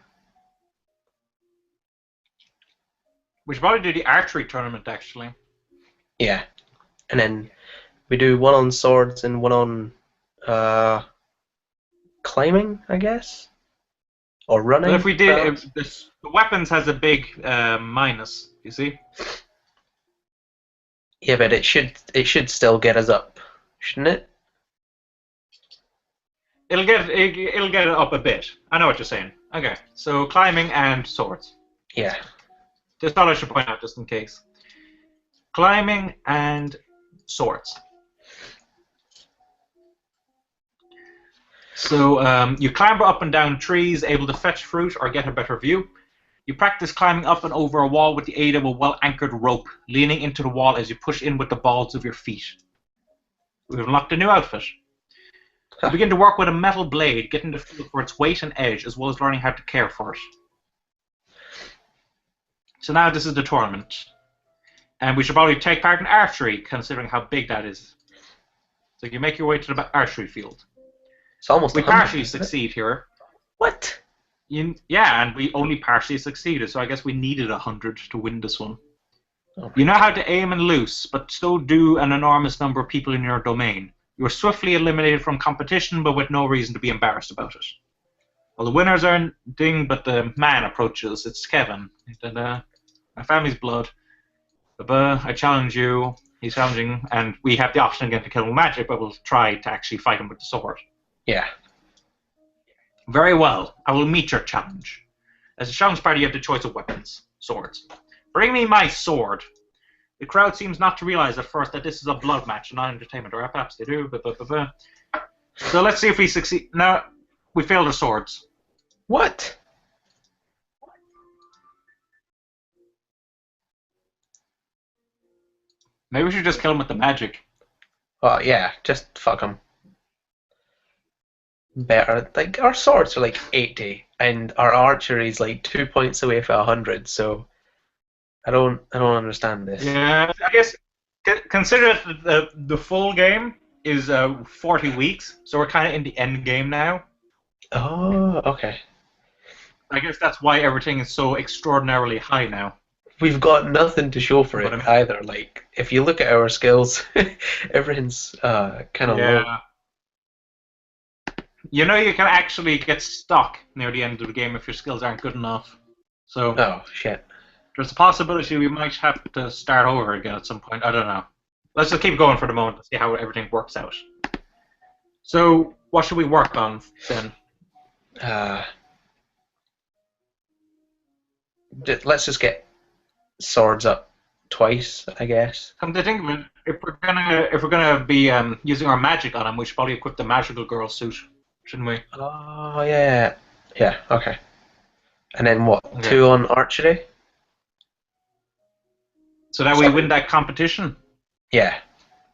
We should probably do the archery tournament actually. Yeah. And then we do one on swords and one on climbing, I guess? Or running? But if we did, the weapons has a big minus, you see? Yeah, but it should still get us up, shouldn't it? It'll get it up a bit. I know what you're saying. Okay, so climbing and swords. Yeah. Just thought I should point out just in case. Climbing and swords. So you clamber up and down trees, able to fetch fruit or get a better view. You practice climbing up and over a wall with the aid of a well-anchored rope, leaning into the wall as you push in with the balls of your feet. We've unlocked a new outfit. You begin to work with a metal blade, getting to feel for its weight and edge, as well as learning how to care for it. So now this is the tournament. And we should probably take part in archery, considering how big that is. So you make your way to the archery field. It's almost We 100, partially isn't it? succeed here. What? Yeah, and we only partially succeeded, so I guess we needed 100 to win this one. Oh, You know how to aim and loose, but so do an enormous number of people in your domain. You are swiftly eliminated from competition, but with no reason to be embarrassed about it. Well, the winners are a ding, but the man approaches. It's Kevin. He said, my family's blood. I challenge you. He's challenging, and we have the option again to kill him with magic, but we'll try to actually fight him with the sword. Yeah. Very well. I will meet your challenge. As a challenge party, you have the choice of weapons. Swords. Bring me my sword. The crowd seems not to realize at first that this is a blood match, not entertainment, or perhaps they do. So let's see if we succeed. No, we failed our swords. What? Maybe we should just kill him with the magic. Oh, yeah, just fuck him. Better. Like, our swords are like 80, and our archery is like 2 points away from 100, so I don't understand this. Yeah, I guess consider that the full game is 40 weeks, so we're kind of in the end game now. Oh, okay. I guess that's why everything is so extraordinarily high now. We've got nothing to show for it But I mean- either. Like, if you look at our skills, everything's kind of low. You know, you can actually get stuck near the end of the game if your skills aren't good enough. So Oh, shit. there's a possibility we might have to start over again at some point. I don't know. Let's just keep going for the moment and see how everything works out. So, what should we work on then? Let's just get swords up twice, I guess. Come to think of it, if we're gonna be using our magic on him, we should probably equip the magical girl suit, shouldn't we? Oh, yeah. Yeah, okay. And then what? Okay. 2 on archery? So that we win that competition. Yeah.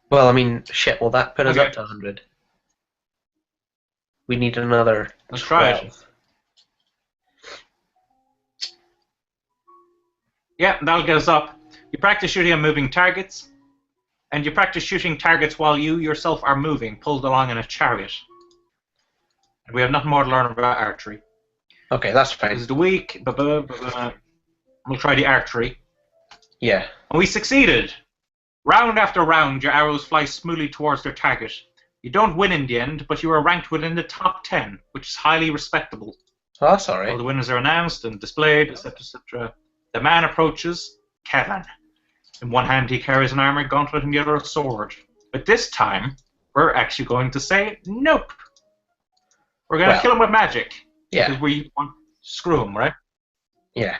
Well, I mean, shit, will that put us Okay. up to 100? We need another Let's try it. 12. Yeah, that'll get us up. You practice shooting at moving targets, and you practice shooting targets while you yourself are moving, pulled along in a chariot. And we have nothing more to learn about archery. Okay, that's This fine. is the week. We'll try the archery. Yeah. And we succeeded! Round after round, your arrows fly smoothly towards their target. You don't win in the end, but you are ranked within the top 10, which is highly respectable. Oh, that's All alright. the winners are announced and displayed, etc., etc. The man approaches, Kevin. In one hand he carries an armor gauntlet and the other a sword. But this time, we're actually going to say nope. We're going to Well, kill him with magic. Yeah, Because we want to screw him, right? yeah.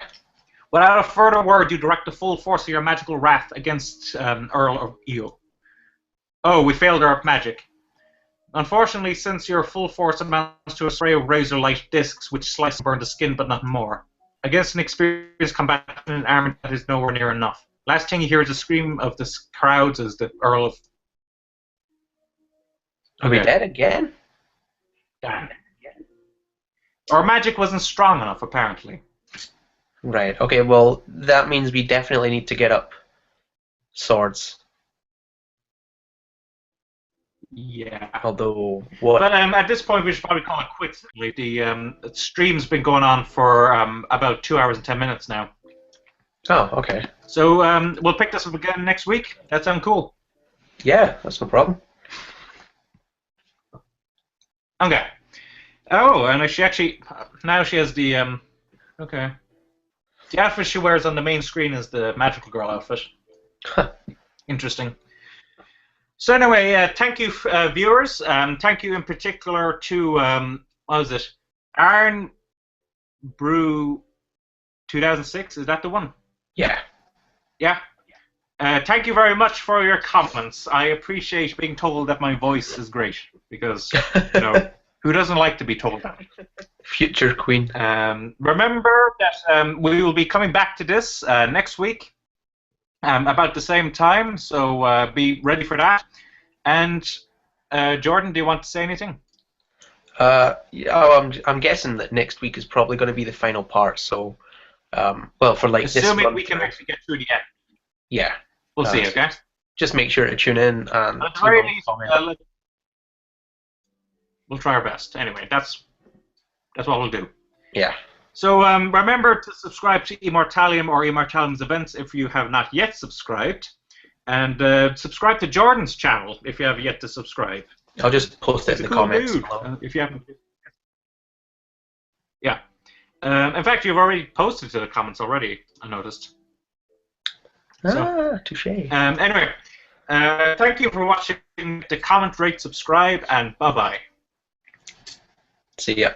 Without a further word, you direct the full force of your magical wrath against Earl of Io. Oh, we failed our magic. Unfortunately, since your full force amounts to a spray of razor-light discs which slice and burn the skin, but nothing more. Against an experienced combatant in an army that is nowhere near enough. Last thing you hear is a scream of the crowds as the Earl of... Are we Okay. dead again? Damn. Our magic wasn't strong enough, apparently. Right, okay, well, that means we definitely need to get up swords. Yeah. Although, what? But at this point, we should probably call it quits. The stream's been going on for about 2 hours and 10 minutes now. Oh, okay. So we'll pick this up again next week. That sounds cool. Yeah, that's no problem. Okay. Oh, and she actually now she has the okay. The outfit she wears on the main screen is the magical girl outfit. Interesting. So anyway, thank you, viewers. Thank you in particular to what was it? Iron Brew 2006. Is that the one? Yeah. Yeah. Thank you very much for your comments. I appreciate being told that my voice is great because you know Who doesn't like to be told that? Future queen. Remember that we will be coming back to this next week about the same time, so be ready for that. And Jordan, do you want to say anything? Yeah, I'm guessing that next week is probably going to be the final part. So, well, for like assuming this we can actually get through the end. Yeah. We'll see. Okay. Just make sure to tune in and At the very least, we'll try our best. Anyway, that's what we'll do. Yeah. So remember to subscribe to Immortallium or Immortallium's events if you have not yet subscribed, and subscribe to Jordan's channel if you have yet to subscribe. I'll just post it in the comments. If you haven't. Yeah. In fact, you've already posted to the comments already. I noticed. Touche. Anyway, thank you for watching. The comment, rate, subscribe, and bye bye. See ya.